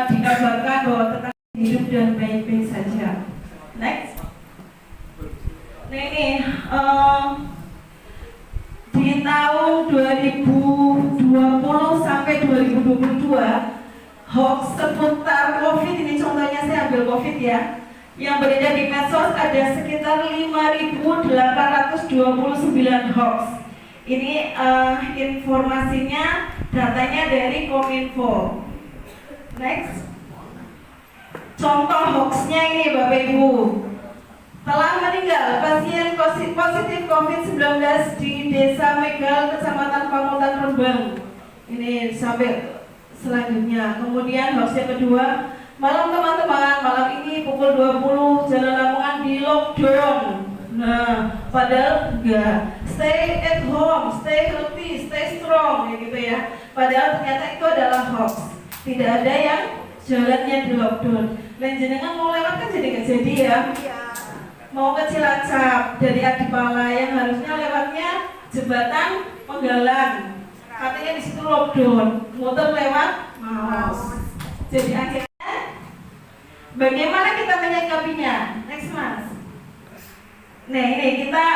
dikabarkan bahwa tetap hidup dan baik-baik saja. Next. Nah ini di tahun 2020 sampai 2022 hoax seputar COVID ini, contohnya saya ambil COVID ya, yang beredar di medsos ada sekitar 5.829 hoax. Ini informasinya, datanya dari Kominfo. Next. Contoh hoaxnya ini Bapak Ibu. Telah meninggal pasien positif COVID-19 di Desa Megal, Kecamatan Pamutan, Rembang. Ini sampai selanjutnya. Kemudian hoax yang kedua, malam teman-teman, malam ini pukul 20 Jalan Lamongan di lockdown. Nah, padahal enggak. Stay at home, stay healthy, stay strong, ya gitu ya. Padahal ternyata itu adalah hoax. Tidak ada yang jalannya di lockdown. Dan jenengan mau lewat kan jadi nggak jadi ya. Mau ke Cilacap dari Adipala yang harusnya lewatnya jembatan Penggalan. Katanya di situ lockdown, motor lewat malas. Jadi akhirnya bagaimana kita menyikapinya? Next Mas. Nah ini kita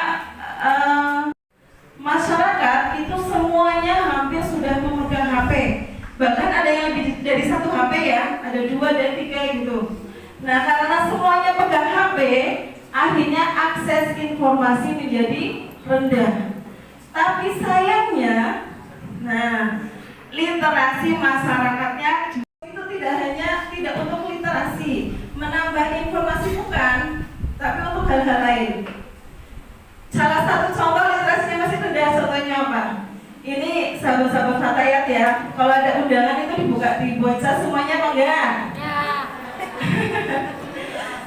masyarakat itu semuanya hampir sudah memegang HP. Bahkan ada yang lebih dari 1 HP ya, ada 2 dan 3 gitu. Nah karena semuanya pegang HP, akhirnya akses informasi menjadi rendah. Tapi sayangnya, nah literasi masyarakatnya itu tidak untuk literasi, menambah informasi bukan, tapi untuk hal-hal lain. Salah satu contoh literasinya masih rendah, contohnya apa? Ini sahabat-sahabat Fatayat ya, kalau ada undangan itu dibaca semuanya apa enggak? Ya.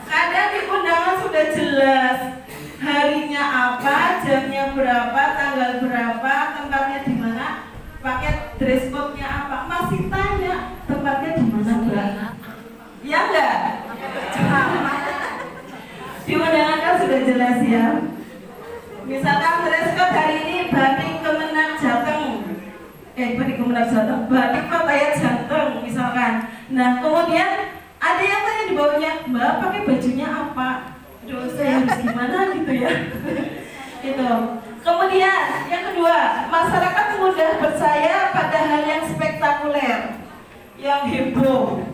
Kadang di undangan sudah jelas harinya apa, jamnya berapa, tanggal berapa, tempatnya di mana, pakai dress code-nya apa, masih tanya tempatnya di mana Mbak? Ya enggak? Di undangan kan sudah jelas ya. Misalkan dress code hari ini batik Kemenak Jateng, batik Kemenak Jateng, batik Pattaya Jateng misalkan. Nah kemudian ada yang tanya di bawahnya, Mbak pakai bajunya apa? Aduh saya harus gimana gitu ya. Itu. Kemudian yang kedua, masyarakat mudah percaya pada hal yang spektakuler, yang heboh.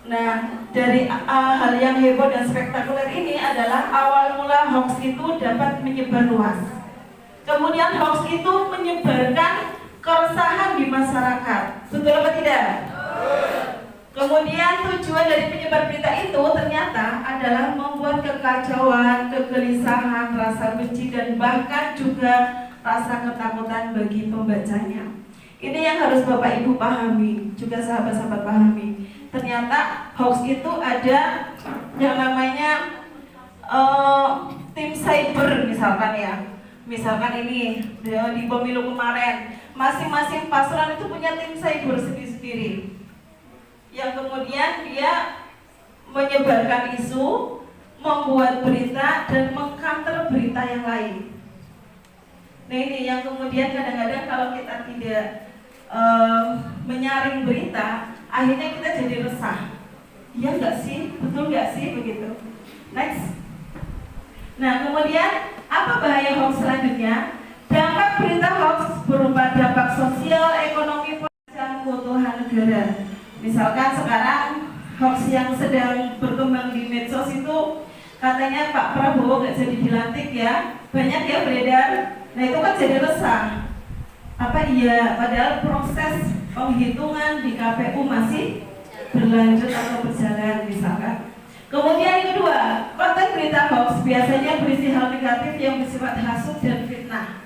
Nah, dari hal yang heboh dan spektakuler ini adalah awal mula hoax itu dapat menyebar luas. Kemudian hoax itu menyebarkan keresahan di masyarakat. Betul apa tidak? Kemudian tujuan dari penyebar berita itu ternyata adalah membuat kekacauan, kegelisahan, rasa benci, dan bahkan juga rasa ketakutan bagi pembacanya. Ini yang harus Bapak Ibu pahami, juga sahabat-sahabat pahami. Ternyata hoax itu ada yang namanya tim cyber misalkan ya. Misalkan ini di pemilu kemarin, masing-masing paslon itu punya tim cyber sendiri-sendiri. Yang kemudian dia menyebarkan isu, membuat berita, dan mengcounter berita yang lain. Nah ini yang kemudian kadang-kadang kalau kita tidak menyaring berita, akhirnya kita jadi resah. Iya nggak sih? Betul nggak sih? Begitu. Next. Nah kemudian apa bahaya hoax selanjutnya? Dampak berita hoax berupa dampak sosial, ekonomi, dan keutuhan negara. Misalkan sekarang hoax yang sedang berkembang di medsos itu katanya Pak Prabowo nggak jadi dilantik ya, banyak ya beredar. Nah itu kan jadi resah. Apa iya? Padahal proses penghitungan di KPU masih berlanjut atau berjalan misalkan. Kemudian yang kedua, konten berita hoax biasanya berisi hal negatif yang bersifat hasut dan fitnah.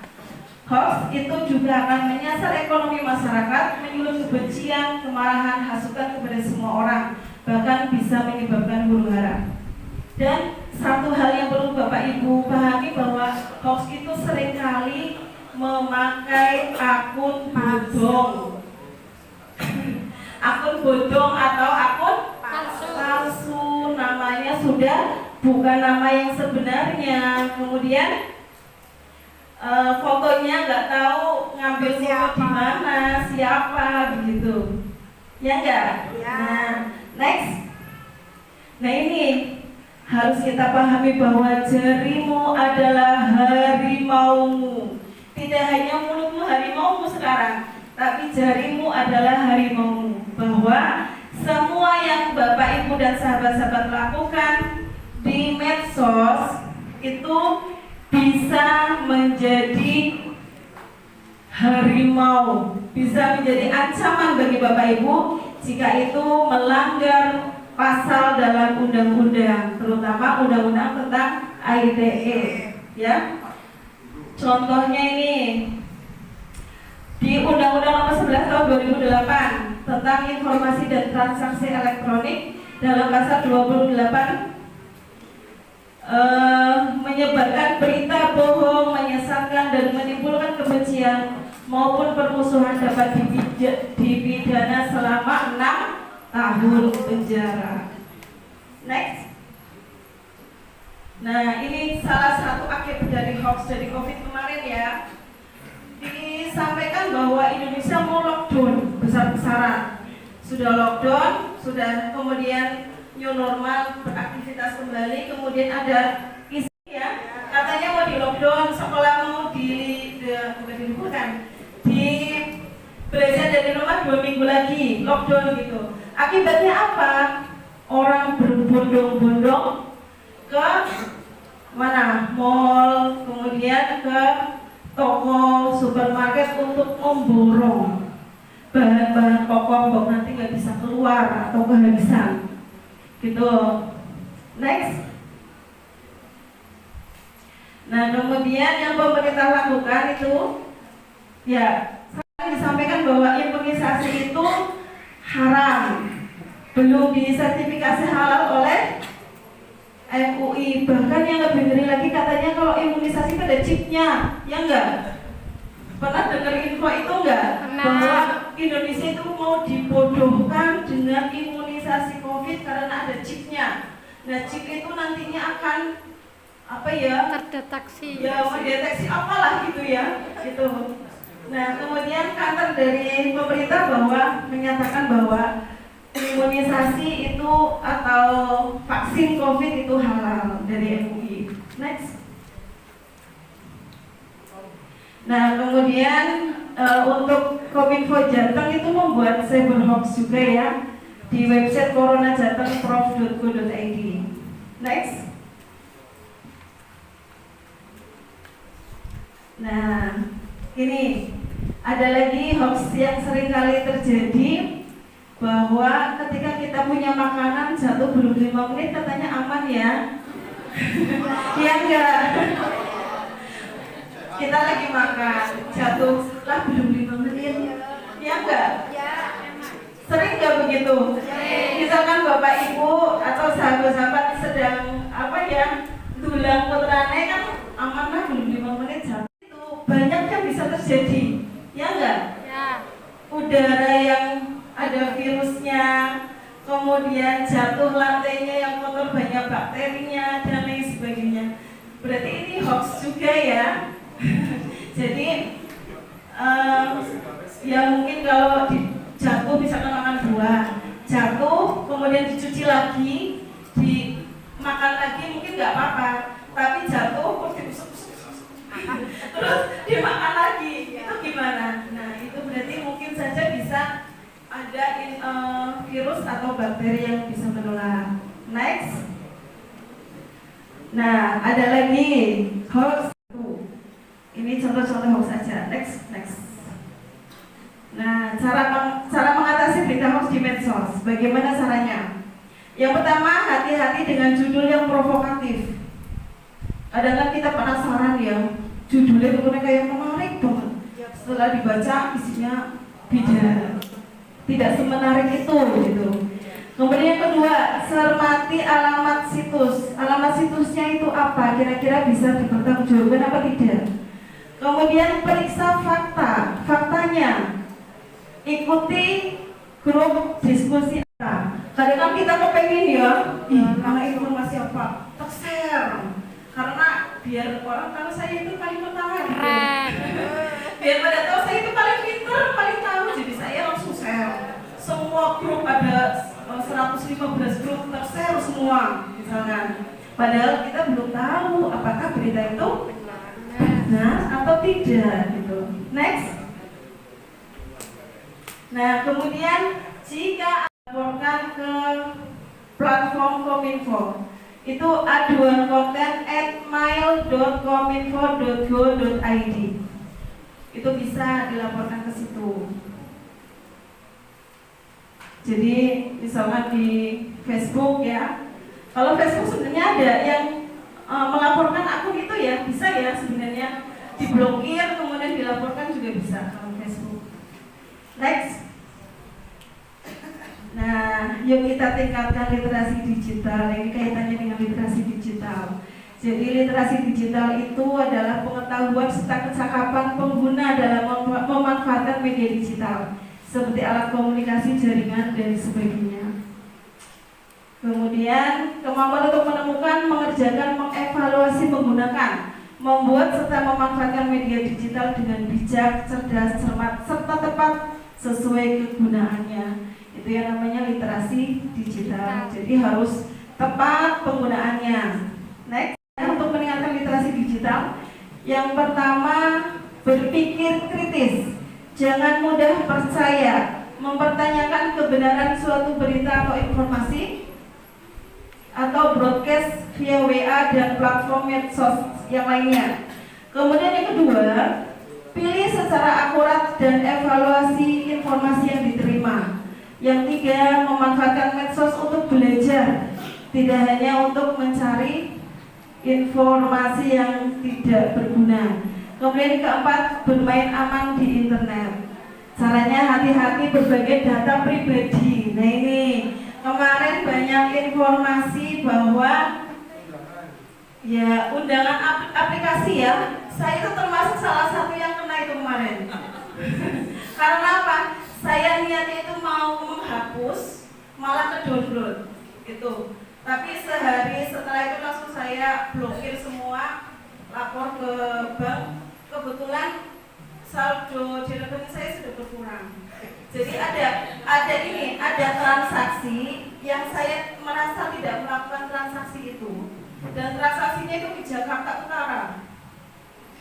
Hoax itu juga akan menyasar ekonomi masyarakat, menyulut kebencian, kemarahan, hasutan kepada semua orang, bahkan bisa menyebabkan huru-hara. Dan satu hal yang perlu Bapak Ibu pahami bahwa hoax itu seringkali memakai akun bodong. Akun bodong atau akun palsu, namanya sudah bukan nama yang sebenarnya. Kemudian fotonya nggak tahu ngambil foto di mana, siapa begitu, ya enggak? Ya. Nah, next. Nah ini harus kita pahami bahwa jarimu adalah harimaumu. Tidak hanya mulutmu harimaumu sekarang, tapi jarimu adalah harimaumu. Bahwa semua yang Bapak Ibu dan sahabat-sahabat lakukan di medsos itu bisa menjadi harimau, bisa menjadi ancaman bagi Bapak Ibu jika itu melanggar pasal dalam undang-undang, terutama undang-undang tentang ITE ya. Contohnya ini di Undang-Undang Nomor 11 Tahun 2008 tentang informasi dan transaksi elektronik dalam pasal 28 menyebarkan berita bohong, menyesatkan dan menimbulkan kebencian maupun permusuhan dapat dipidana selama 6 tahun penjara. Next. Nah ini salah satu akibat dari hoax dari COVID kemarin ya. Disampaikan bahwa Indonesia mau lockdown besar-besaran. Sudah lockdown, sudah kemudian new normal, beraktivitas kembali, kemudian ada isu ya, katanya mau di lockdown, sekolah mau diliburkan, belajar dari rumah 2 minggu lagi, lockdown gitu. Akibatnya apa? Orang berbondong-bondong ke mana? Mall, kemudian ke toko, supermarket untuk memborong bahan-bahan pokok nanti nggak bisa keluar atau kehabisan. Gitu. Next. Nah kemudian yang pemerintah lakukan itu ya disampaikan bahwa imunisasi itu haram, belum disertifikasi halal oleh MUI. Bahkan yang lebih ngeri lagi katanya kalau imunisasi ada chipnya, ya enggak? Pernah dengar info itu enggak? Bahwa Indonesia itu mau dibodohkan dengan imunisasi COVID karena ada chipnya. Nah chip itu nantinya akan apa ya, terdeteksi. Ya mendeteksi apalah gitu ya, gitu. Nah kemudian kantor dari pemerintah bahwa menyatakan bahwa imunisasi itu atau vaksin COVID itu halal dari MUI. Next. Nah kemudian untuk Kominfo Jateng itu membuat cyberhoax juga ya di website coronajatengprof.go.id. Next. Nah, ini ada lagi hoax yang sering kali terjadi bahwa ketika kita punya makanan jatuh belum 5 menit katanya aman ya. Iya enggak? Kita lagi makan jatuh lah belum 5 menit. Iya enggak? Sering nggak begitu? Misalkan bapak ibu atau sahabat-sahabat sedang apa ya dulang putrane kan aman lah belum 5 menit jatuh. Banyak yang bisa terjadi, ya enggak? Ya. Udara yang ada virusnya, kemudian jatuh lantainya yang kotor banyak bakterinya dan lain sebagainya. Berarti ini hoax juga ya. Jadi ya mungkin kalau jatuh misalkan makan buah, jatuh kemudian dicuci lagi, dimakan lagi mungkin nggak apa-apa, tapi jatuh terus dimakan lagi, itu gimana? Nah itu berarti mungkin saja bisa ada virus atau bakteri yang bisa menular. Next. Nah ada lagi hoax. Ini contoh-contoh hoax saja. Next. Nah cara mengatasi berita hoax di medsos. Bagaimana caranya? Yang pertama, hati-hati dengan judul yang provokatif. Kadang-kadang kita penasaran ya, judulnya itu kayak menarik banget. Setelah dibaca isinya beda, tidak semenarik itu gitu. Kemudian yang kedua, cermati alamat situs. Alamat situsnya itu apa? Kira-kira bisa dipertanggungjawabkan apa tidak? Kemudian periksa fakta. Faktanya, ikuti grup diskusi. Kadang-kadang kita kepengen ya, mana informasi apa? Share. Karena biar orang tahu saya itu paling pertama gitu. Biar pada tahu saya itu paling pintar, paling tahu. Jadi saya langsung share. Semua grup ada 115 grup ter-share semua misalkan. Padahal kita belum tahu apakah berita itu benar atau tidak gitu. Next. Nah kemudian jika laporkan ke platform Kominfo itu aduan konten @mail.kominfo.go.id itu bisa dilaporkan ke situ. Jadi misalkan di Facebook ya, kalau Facebook sebenarnya ada yang melaporkan akun itu ya bisa ya sebenarnya diblokir kemudian dilaporkan juga bisa kalau Facebook. Next. Nah, yuk kita tingkatkan literasi digital. Ini kaitannya dengan literasi digital. Jadi literasi digital itu adalah pengetahuan serta kecakapan pengguna dalam memanfaatkan media digital seperti alat komunikasi, jaringan, dan sebagainya. Kemudian kemampuan untuk menemukan, mengerjakan, mengevaluasi, menggunakan, membuat serta memanfaatkan media digital dengan bijak, cerdas, cermat, serta tepat sesuai kegunaannya. Itu yang namanya literasi digital. Jadi harus tepat penggunaannya. Next, untuk meningkatkan literasi digital, yang pertama berpikir kritis. Jangan mudah percaya, mempertanyakan kebenaran suatu berita atau informasi atau broadcast via WA dan platform medsos yang lainnya. Kemudian yang kedua, pilih secara akurat dan evaluasi informasi yang diterima. Yang tiga, memanfaatkan medsos untuk belajar, tidak hanya untuk mencari informasi yang tidak berguna. Kemudian yang keempat, bermain aman di internet. Caranya hati-hati berbagai data pribadi. Nah ini kemarin banyak informasi bahwa ya undangan aplikasi ya, saya itu termasuk salah satu yang kena itu kemarin. Karena apa? Saya niatnya itu mau menghapus, malah ke download gitu. Tapi sehari setelah itu langsung saya blokir semua, lapor ke bank. Kebetulan saldo di rekening saya sudah berkurang. Jadi ada transaksi yang saya merasa tidak melakukan transaksi itu, dan transaksinya itu di Jakarta Utara.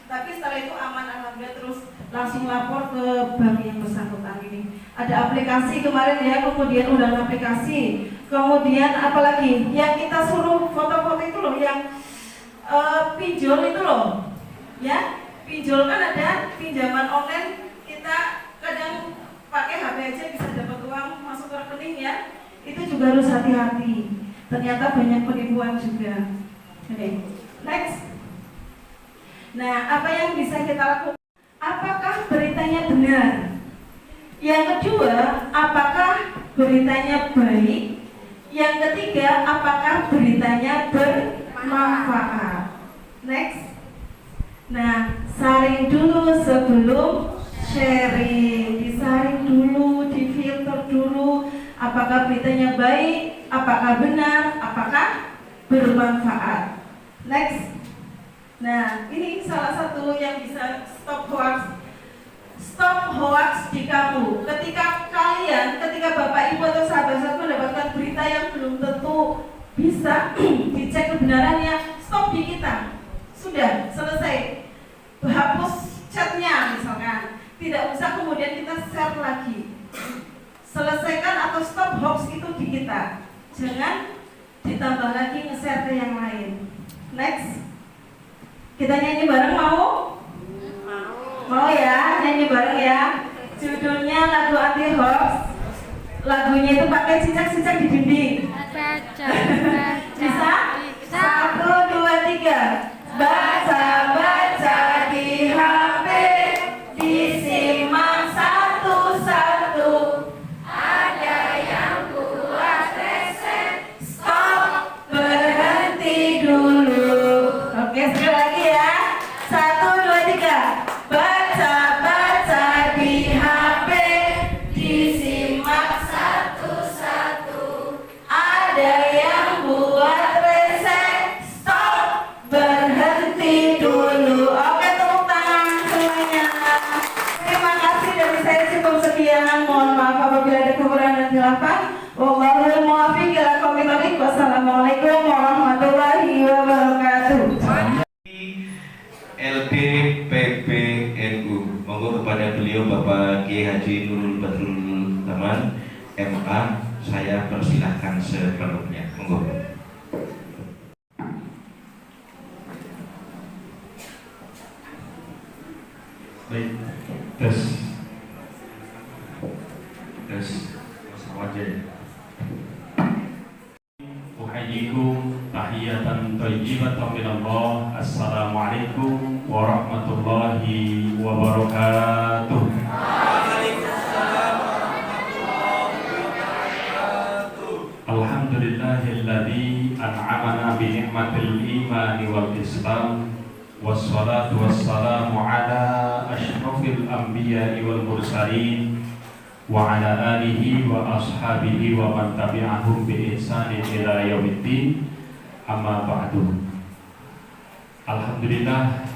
Tapi setelah itu aman, alhamdulillah, terus langsung lapor ke bank yang bersangkutan ini. Ada aplikasi kemarin ya, kemudian udah aplikasi, kemudian apalagi yang kita suruh foto-foto itu loh, yang pinjol itu loh, ya pinjol kan ada pinjaman online, kita kadang pakai HP aja bisa dapat uang masuk ke rekening ya, itu juga harus hati-hati. Ternyata banyak penipuan juga. Oke, next. Nah, apa yang bisa kita lakukan? Apakah beritanya benar? Yang kedua, apakah beritanya baik? Yang ketiga, apakah beritanya bermanfaat? Next. Nah, saring dulu sebelum sharing, disaring dulu, difilter dulu, apakah beritanya baik, apakah benar, apakah bermanfaat. Next. Nah, ini salah satu yang bisa stop hoax. Stop hoax di kamu. Ketika Bapak Ibu atau sahabat-sahabat mendapatkan berita yang belum tentu bisa dicek kebenarannya, stop di kita. Sudah selesai. Hapus chatnya misalkan. Tidak usah kemudian kita share lagi. Selesaikan atau stop hoax itu di kita. Jangan ditambah lagi nge-share ke yang lain. Next. Kita nyanyi bareng, mau? Mau ya, nyanyi bareng ya. Judulnya lagu anti hoax. Lagunya itu pakai cicak-cicak di dinding. Bisa? 1, 2, 3. Baca-baca di HP, disimak satu-satu. Ada yang buat rese, stop, berhenti dulu. Oke, sekali lagi ya. 1, 2, 3. Baca-baca di HP, disimak satu-satu. Ada yang buat rese, stop, berhenti dulu. Oke, tepuk tangan semuanya. Terima kasih, dari saya cukup sekian. Mohon maaf apabila ada kekurangan dan khilafan. Wallahul muwaffiq ila aqwamit thoriq. Wassalamualaikum warahmatullahi wabarakatuh. LDPPNU. Monggo kepada beliau Bapak Kiai Haji Nurul Badrul Taman MA, saya persilahkan sepenuhnya. Monggo. Baik, tes wajah. Uhayyikum tahiyatan thayyibatan minallah. Assalamualaikum warahmatullahi wabarakatuh. Alhamdulillahilladzi an'amana bi ni'matil imani wal islam. Wassalatu wassalamu ala asyrafil anbiya'i wal mursalin wa ala alihi wa ashabihi wa man tabi'ahum bi ihsanin ila yaumiddin. Amma ba'du. Alhamdulillah,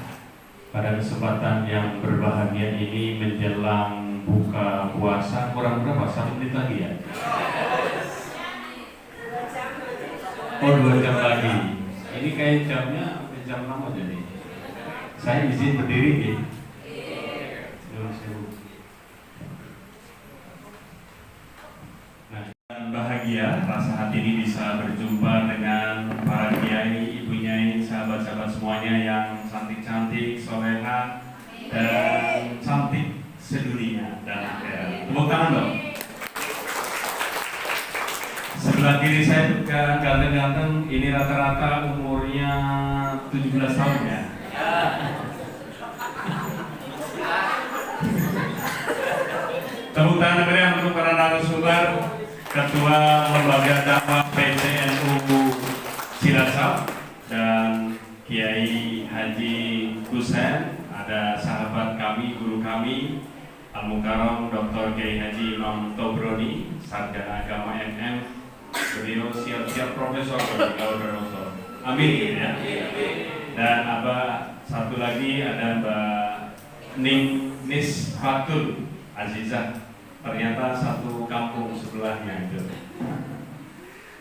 pada kesempatan yang berbahagia ini menjelang buka puasa, kurang berapa? 1 menit lagi ya? Oh, 2 jam lagi. Ini kayak jamnya jam 6 aja nih. Saya izin berdiri nih. Nah, bahagia rasa hati ini bisa berjumpa dengan para kiai, ibu nyai, sahabat-sahabat semuanya yang cantik-cantik, soleha, dan cantik sedunia dan akhirat. Tepuk tangan dong. Sebelah kiri saya ganteng-ganteng, ini rata-rata umurnya 17 tahun ya. Tepuk tangan meriah untuk para narasumber, Ketua Lembaga Dakwah PCNU Cilacap dan Kiai Haji Husain, ada sahabat kami, guru kami Al-Mukarram Dr. Kiai Haji Imam Tobroni, Sarjana Agama MM, Beliau siap-siap profesor kalau profesor. Amin ya. Dan satu lagi ada Mbak Nis Fatul Azizah. Ternyata satu kampung sebelahnya itu.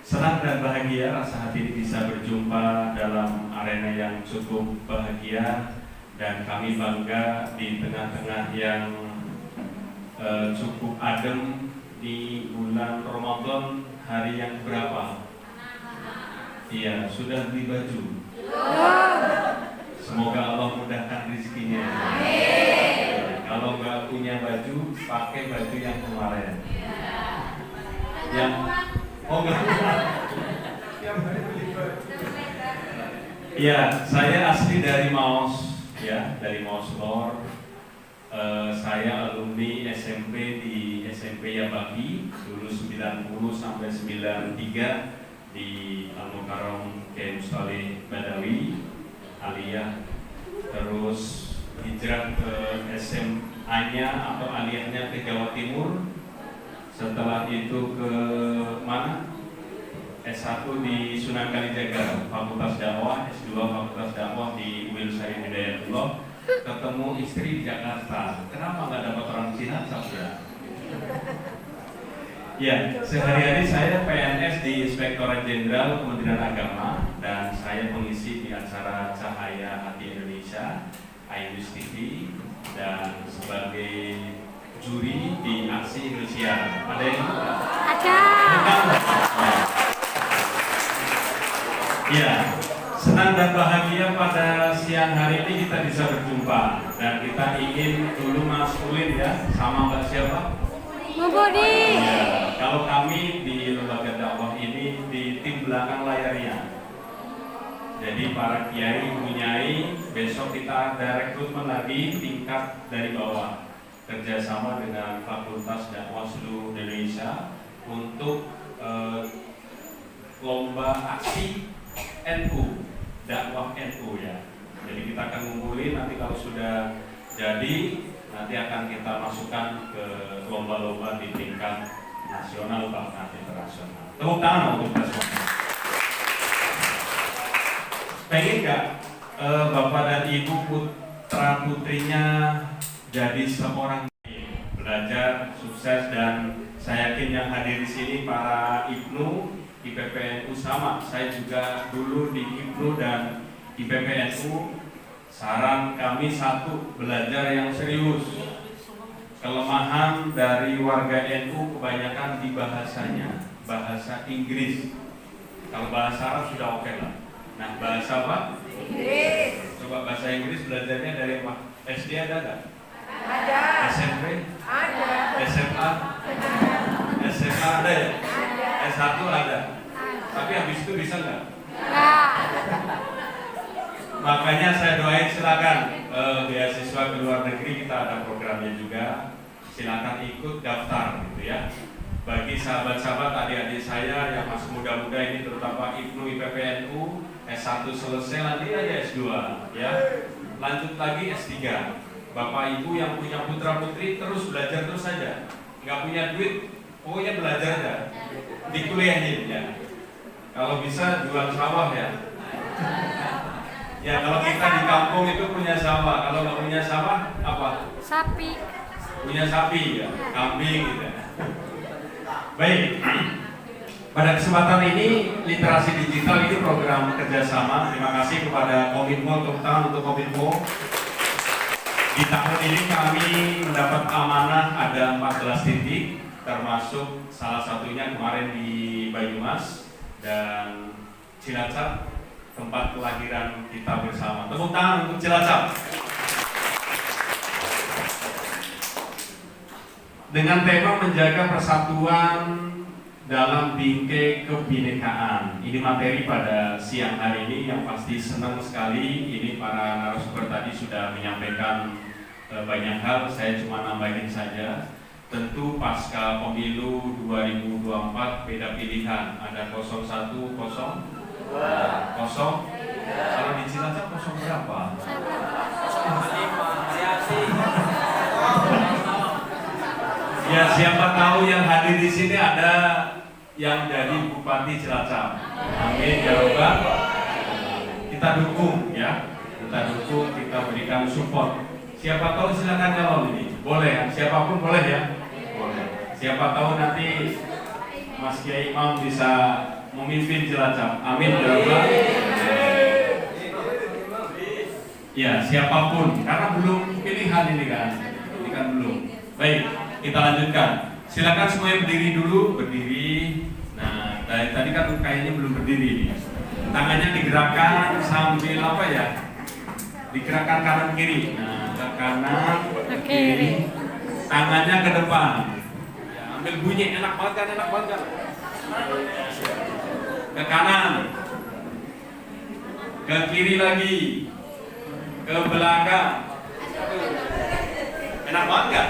Senang dan bahagia rasa hati ini bisa berjumpa dalam arena yang cukup bahagia, dan kami bangga di tengah-tengah yang cukup adem di bulan Ramadan, hari yang berapa? Iya, sudah beli baju. Semoga Allah mudahkan rezekinya. Kalau nggak punya baju, pakai baju yang kemarin. Yang nggak. Iya, saya asli dari Maos, ya, dari Maos Lor. Saya alumni SMP di SMP Yabaki dulu 90 sampai 93 di Al-Mukarram Kiai Mustali Badawi Aliyah, terus hijrah ke SMA-nya atau aliyahnya ke Jawa Timur. Setelah itu ke mana? S1 di Sunan Kalijaga, Fakultas Dakwah, S2 Fakultas Dakwah di UIN Syarif Hidayatullah. Ketemu istri di Jakarta. Kenapa nggak dapat orang Cina, Sabda? Ya, sehari-hari saya PNS di Inspektorat Jenderal Kementerian Agama, dan saya mengisi di acara Cahaya Hati Indonesia, iNews TV, dan sebagai juri di Aksi Indonesia. Ada yang lupa? Ada. Ya, senang dan bahagia pada siang hari ini kita bisa berjumpa, dan kita ingin dulu Mas Ulin ya, sama Mbak siapa? Budi. Ya, kalau kami di lembaga dakwah ini di tim belakang layarnya. Jadi para kiai, bunyai, besok kita ada rekrutmen lagi tingkat dari bawah, kerjasama dengan Fakultas Dakwah seluruh Indonesia untuk lomba aksi NU, dakwah NU ya. Jadi kita akan ngumpulin, nanti kalau sudah jadi nanti akan kita masukkan ke lomba-lomba di tingkat nasional bahkan internasional. Tepuk tangan untuk kita semua. Pengen nggak Bapak dan Ibu putra putrinya jadi seorang belajar sukses, dan saya yakin yang hadir di sini para IPNU, IPPNU sama. Saya juga dulu di IPNU dan IPPNU. Saran kami satu, belajar yang serius. Kelemahan dari warga NU kebanyakan di bahasanya, bahasa Inggris. Kalau bahasa Arab sudah oke lah. Nah, bahasa apa? Inggris. Coba bahasa Inggris belajarnya dari apa? SD ada nggak? Ada. SMP? Ada. SMA? Ada. SMA ada ya? Ada. S1 ada. Tapi habis itu bisa nggak? Nggak. Makanya saya doain silakan beasiswa ke luar negeri, kita ada programnya juga. Silakan ikut daftar gitu ya. Bagi sahabat-sahabat adik-adik saya yang masih muda-muda ini, terutama IPNU IPPNU, S1 selesai nanti aja S2 ya. Lanjut lagi S3. Bapak Ibu yang punya putra putri terus belajar terus saja. Nggak punya duit, pokoknya belajar aja. Dikuliahin ya. Kalau bisa jual sawah ya. Ya, kalau kita di kampung itu punya sawah, kalau nggak punya sawah apa? Sapi. Punya sapi ya, kambing gitu. Baik. Pada kesempatan ini literasi digital ini program kerjasama. Terima kasih kepada Kominfo, tepuk tangan untuk Kominfo. Di tahun ini kami mendapat amanah ada 14 titik, termasuk salah satunya kemarin di Banyumas dan Cilacap, tempat kelahiran kita bersama. Tepuk tangan untuk Cilacap. Dengan tema menjaga persatuan dalam bingkai kebinekaan. Ini materi pada siang hari ini yang pasti senang sekali. Ini para narasumber tadi sudah menyampaikan banyak hal, saya cuma nambahin saja. Tentu pasca pemilu 2024 beda pilihan, ada 01, 0. Kalau di Cilacap 0 berapa? 05. Ya, siapa tahu yang hadir di sini ada yang jadi Bupati Cilacap. Amin ya Rabbal. Kita dukung ya, kita berikan support. Siapa tahu silakan calon ini, boleh ya, siapapun boleh ya, boleh. Siapa tahu nanti Mas Kiai Imam bisa memimpin Cilacap. Amin ya Rabbal. Ya siapapun, karena belum pilihan ini kan belum. Baik, kita lanjutkan. Silakan semuanya berdiri dulu, berdiri. Nah, dari tadi kan kayaknya belum berdiri nih. Tangannya digerakkan sambil apa ya? Digerakkan kanan kiri. Nah, ke kanan, ke kiri. Tangannya ke depan. Ya, ambil bunyi, enak banget kan? Ke kanan. Ke kiri lagi. Ke belakang. Enak banget kan?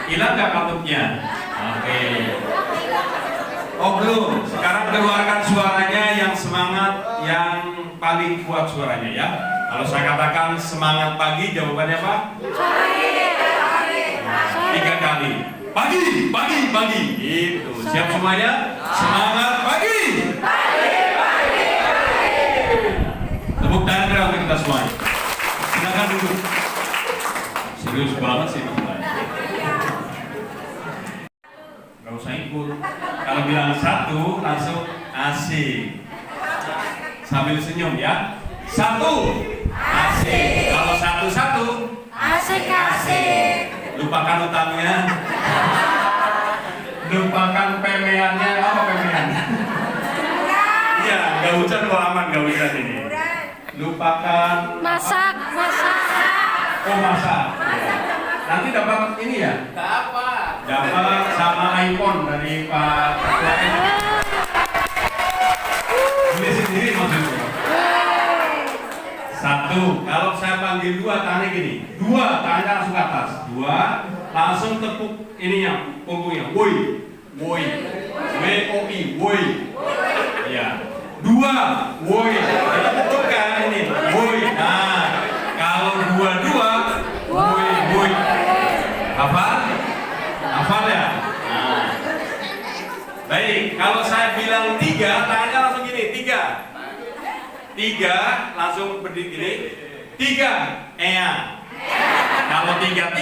Hilang nggak kantuknya? Oke. Oh belum. Sekarang keluarkan suaranya yang semangat, yang paling kuat suaranya ya. Kalau saya katakan semangat pagi, jawabannya apa? 3 kali. Pagi. Itu. Siap semuanya? Semangat pagi. Tepuk tangan untuk kita semuanya. Silakan duduk. Serius banget sih semuanya. Gak usah ikut. Kalau bilang 1 langsung asik. Sambil senyum ya. 1 asik. Kalau 1 asik. Lupakan utangnya. Lupakan pemeannya. Apa pemean? Iya, gak hujan kok aman, gak hujan ini. Lupakan Masak. Oh masak. Nanti dapat ini ya? Dapat sama iPhone dari Pak Ketua RT. Beli sendiri maksudnya. 1. Kalau saya panggil 2 tangannya gini. 2 tangannya langsung ke atas. 2 langsung tepuk ininya, punggungnya. Woi. W-O-I. Woi. Ya. 2. Woi. Kita tepukkan ini. Woi. Nah, kalau 2. Woi. Hafal ya? Nah. Baik, kalau saya bilang 3, tangannya langsung gini. 3 langsung berdiri gini. 3 Kalau 3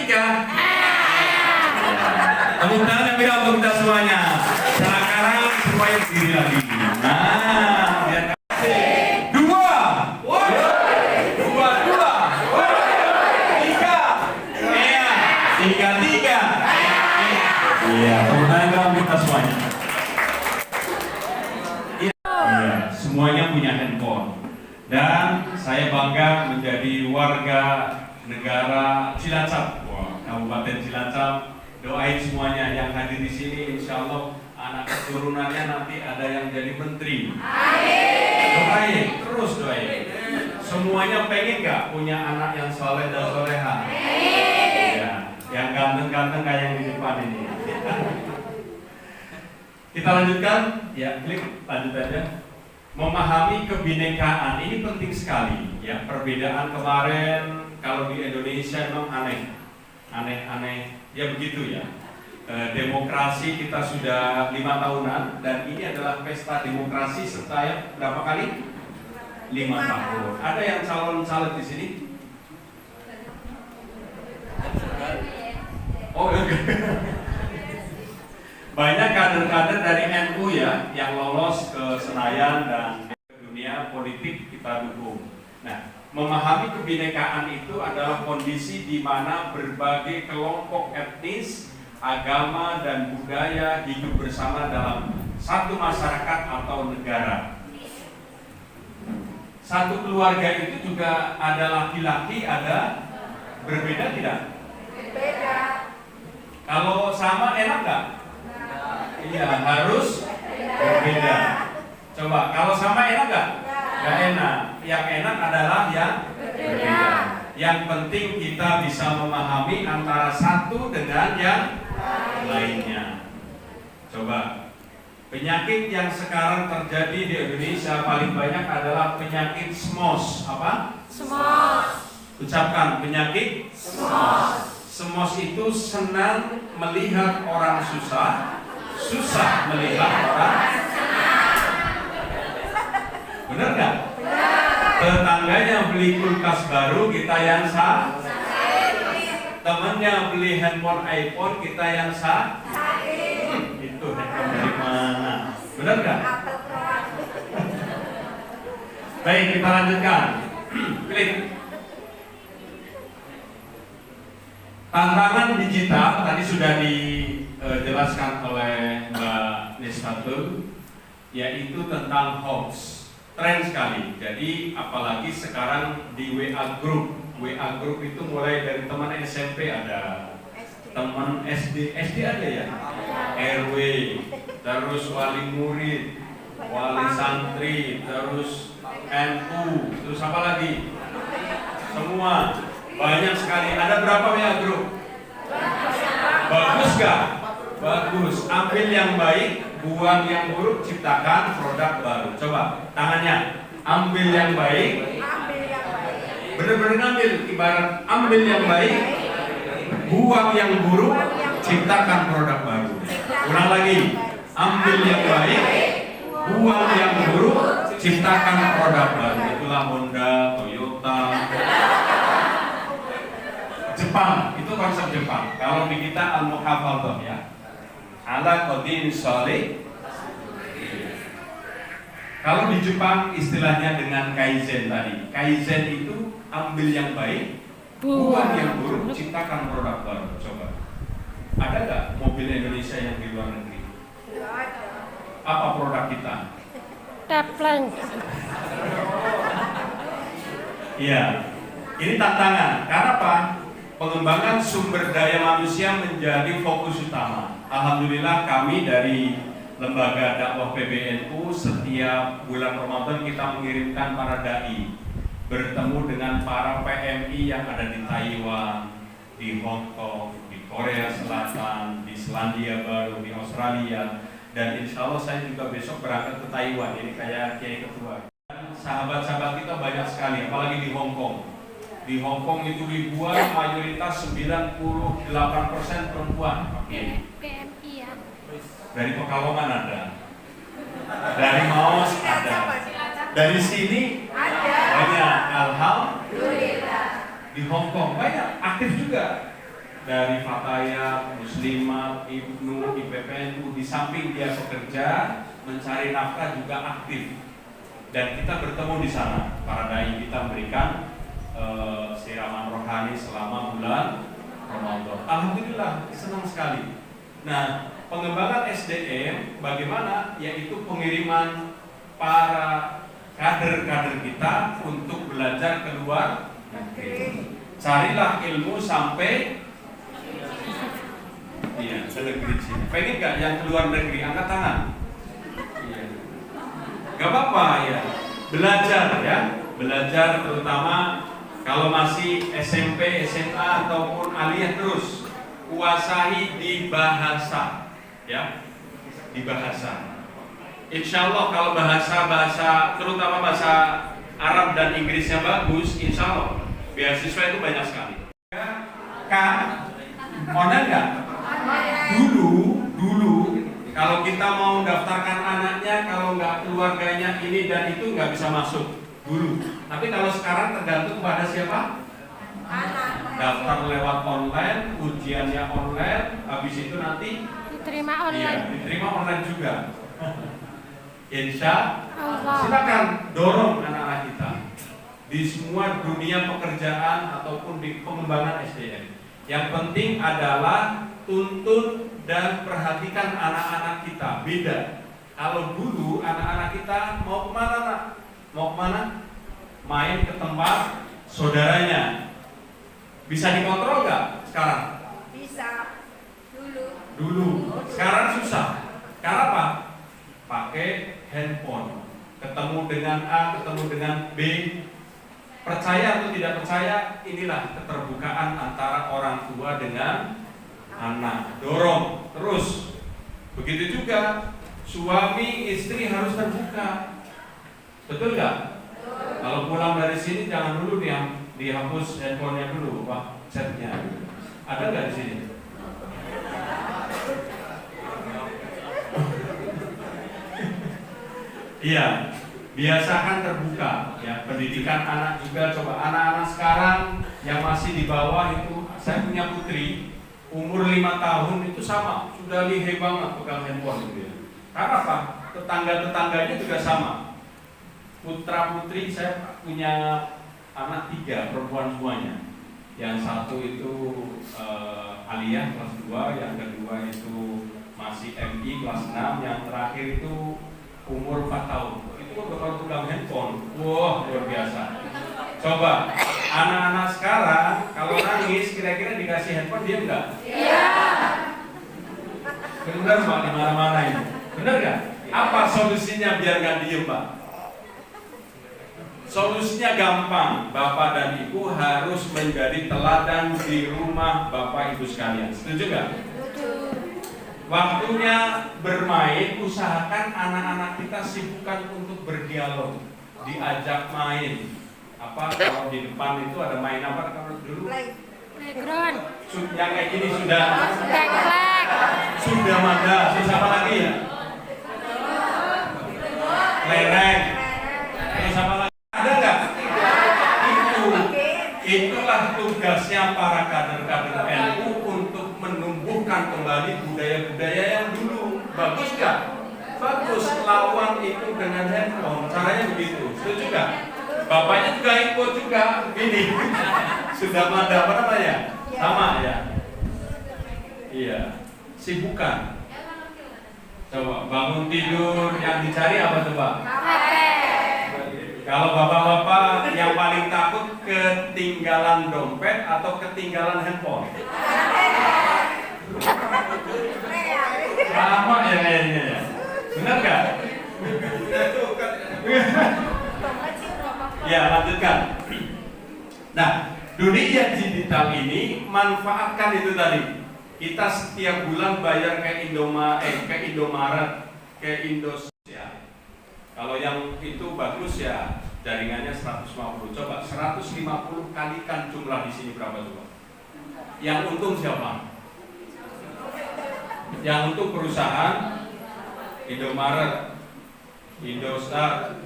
tepuk tangan yang beda untuk kita semuanya. Sekarang semuanya berdiri lagi. Nah, biar 2 3 Iya, tepuk tangan untuk kita semuanya. Iya, semuanya punya handphone. Dan saya bangga menjadi warga negara Cilacap, Kabupaten Cilacap. Doain semuanya yang hadir di sini, insya Allah anak keturunannya nanti ada yang jadi menteri. Doain, terus doain. Semuanya pengen nggak punya anak yang soleh dan soleha? Ya, yang ganteng-ganteng kayak yang di depan ini. Kita lanjutkan, ya klik lanjut aja. Memahami kebinekaan ini penting sekali. Ya, perbedaan kemarin kalau di Indonesia memang aneh, ya begitu ya. Demokrasi kita sudah 5 tahunan dan ini adalah pesta demokrasi setiap berapa kali? 5 tahun. Ada yang calon-calon di sini? Oh enggak. Banyak kader-kader dari NU ya yang lolos ke Senayan dan ke dunia politik kita dukung. Nah, memahami kebinekaan itu adalah kondisi di mana berbagai kelompok etnis, agama dan budaya hidup bersama dalam satu masyarakat atau negara. Satu keluarga itu juga ada laki-laki, ada berbeda tidak? Berbeda. Kalau sama enak nggak? Iya, harus berbeda. Coba, kalau sama enak nggak? Nggak enak. Yang enak adalah yang berbeda. Yang penting kita bisa memahami antara satu dengan yang lainnya. Coba, penyakit yang sekarang terjadi di Indonesia paling banyak adalah penyakit SMOS. Apa? SMOS. Ucapkan penyakit SMOS. SMOS itu senang melihat orang susah, susah melihat orang. Benar nggak? Tetangganya beli kulkas baru, kita yang sah. Temannya beli handphone iPhone, kita yang sah. Itu handphone dari mana? Benar nggak? Baik, kita lanjutkan. Klik. Tantangan digital tadi sudah dijelaskan oleh Mbak Nisfatul, yaitu tentang hoax. Tren sekali. Jadi apalagi sekarang di WA Group. WA Group itu mulai dari teman SMP ada, teman SD ada ya, RW, terus wali murid, wali santri, terus NU, terus apa lagi? Semua banyak sekali. Ada berapa WA Group? Bagus gak? Bagus. Ambil yang baik, buang yang buruk, ciptakan produk baru. Coba tangannya. Ambil yang baik. Bener-bener ngambil. Ibarat ambil yang baik, buang yang buruk, ciptakan produk baru. Ulang lagi. Ambil yang baik, buang yang buruk, ciptakan produk baru. Itulah Honda, Toyota, Jepang. Itu konsep Jepang. Kalau di kita al-muhafadzah ya. Ala qadin sholih. Kalau di Jepang istilahnya dengan kaizen tadi. Kaizen itu ambil yang baik, buang yang buruk, ciptakan produk baru. Coba. Ada nggak mobil Indonesia yang di luar negeri? Apa produk kita? Teplang. Iya. Ini tantangan. Karena apa? Pengembangan sumber daya manusia menjadi fokus utama. Alhamdulillah kami dari Lembaga Dakwah PBNU setiap bulan Ramadan kita mengirimkan para dai bertemu dengan para PMI yang ada di Taiwan, di Hong Kong, di Korea Selatan, di Selandia Baru, di Australia, dan insya Allah saya juga besok berangkat ke Taiwan. Ini kayak Kiai Ketua. Sahabat-sahabat kita banyak sekali, apalagi di Hong Kong. Di Hong Kong itu ribuan, mayoritas 98% perempuan. PMI ya. Dari Pekalongan ada, dari Maos ada, dari sini banyak. Alhamdulillah. Di Hong Kong banyak, aktif juga. Dari Fatayat, Muslimat, Ibnu, IPPNU, di samping dia bekerja mencari nafkah juga aktif. Dan kita bertemu di sana, para dai kita memberikan siraman rohani selama bulan Ramadan. Alhamdulillah, senang sekali. Nah, pengembangan SDM bagaimana? Yaitu pengiriman para kader-kader kita untuk belajar ke luar negeri. Carilah ilmu sampai ke negeri sini. Pengen gak yang ke luar negeri? Angkat tangan. Iya. Gak apa-apa ya. Belajar ya. Belajar terutama kalau masih SMP, SMA ataupun aliyah terus kuasai di bahasa, ya, di bahasa. Insya Allah kalau bahasa terutama bahasa Arab dan Inggrisnya bagus, insya Allah beasiswa itu banyak sekali. Ada nggak? Dulu kalau kita mau daftarkan anaknya, kalau nggak keluarganya ini dan itu nggak bisa masuk. Dulu. Tapi kalau sekarang tergantung pada siapa? Daftar lewat online, ujiannya online, habis itu nanti diterima online. Iya, diterima online juga. Insya Allah. Silakan dorong anak-anak kita di semua dunia pekerjaan ataupun di pengembangan SDM. Yang penting adalah tuntun dan perhatikan anak-anak kita. Beda. Kalau dulu anak-anak kita mau kemana nak? Mau kemana? Main ke tempat saudaranya. Bisa dikontrol nggak sekarang? Bisa. Dulu. Sekarang susah. Karena apa? Pakai handphone. Ketemu dengan A, ketemu dengan B. Percaya atau tidak percaya, inilah keterbukaan antara orang tua dengan anak. Dorong terus. Begitu juga suami istri harus terbuka. Betul nggak? Kalau pulang dari sini jangan dulu dihapus handphonenya dulu, Pak, chatnya. Ada nggak di sini? Iya, biasakan terbuka ya. Pendidikan anak juga, coba anak-anak sekarang yang masih di bawah itu, saya punya putri umur 5 tahun itu sama, sudah lihai banget pegang handphone gitu ya. Karena apa? Tetangga-tetangganya juga sama. Putra putri saya punya anak 3 perempuan semuanya. Yang satu itu aliyah kelas 2, yang kedua itu masih MI kelas 6, yang terakhir itu umur 4 tahun. Itu bakal pegang handphone. Wah, luar biasa. Coba anak-anak sekarang kalau nangis kira-kira dikasih handphone dia enggak? Iya. Benar Mbak, di mana-mana ini. Benar nggak? Apa solusinya biar nggak diem Pak? Solusinya gampang, Bapak dan Ibu harus menjadi teladan di rumah Bapak Ibu sekalian. Setuju nggak? Setuju. Waktunya bermain, usahakan anak-anak kita sibukkan untuk berdialog, diajak main. Apa kalau di depan itu ada main apa kalau dulu? Playground. Yang kayak gini sudah. Plek. Sudah ada. Terus apa lagi ya? Lereng. Terus apa lagi? Ada nggak? Itulah tugasnya para kader-kader NU untuk menumbuhkan kembali budaya-budaya yang dulu. Bagus nggak? Bagus. Lawan itu dengan handphone. Caranya begitu. Setuju nggak? Bapaknya juga ikut juga begini. Sudah ada apa namanya? Sama ya. Iya. Sibukan. Coba bangun tidur yang dicari apa coba? Kalau bapak-bapak yang paling takut ketinggalan dompet atau ketinggalan handphone? Sama ya kayaknya ya. Benar nggak? Ya lanjutkan. Nah, dunia digital ini manfaatkan itu tadi. Kita setiap bulan bayar ke Indomaret, ke Indosiar. Kalau yang itu bagus ya jaringannya 150. Coba 150 kalikan jumlah di sini berapa coba? Yang untung siapa? Yang untung perusahaan Indomaret, Indosat,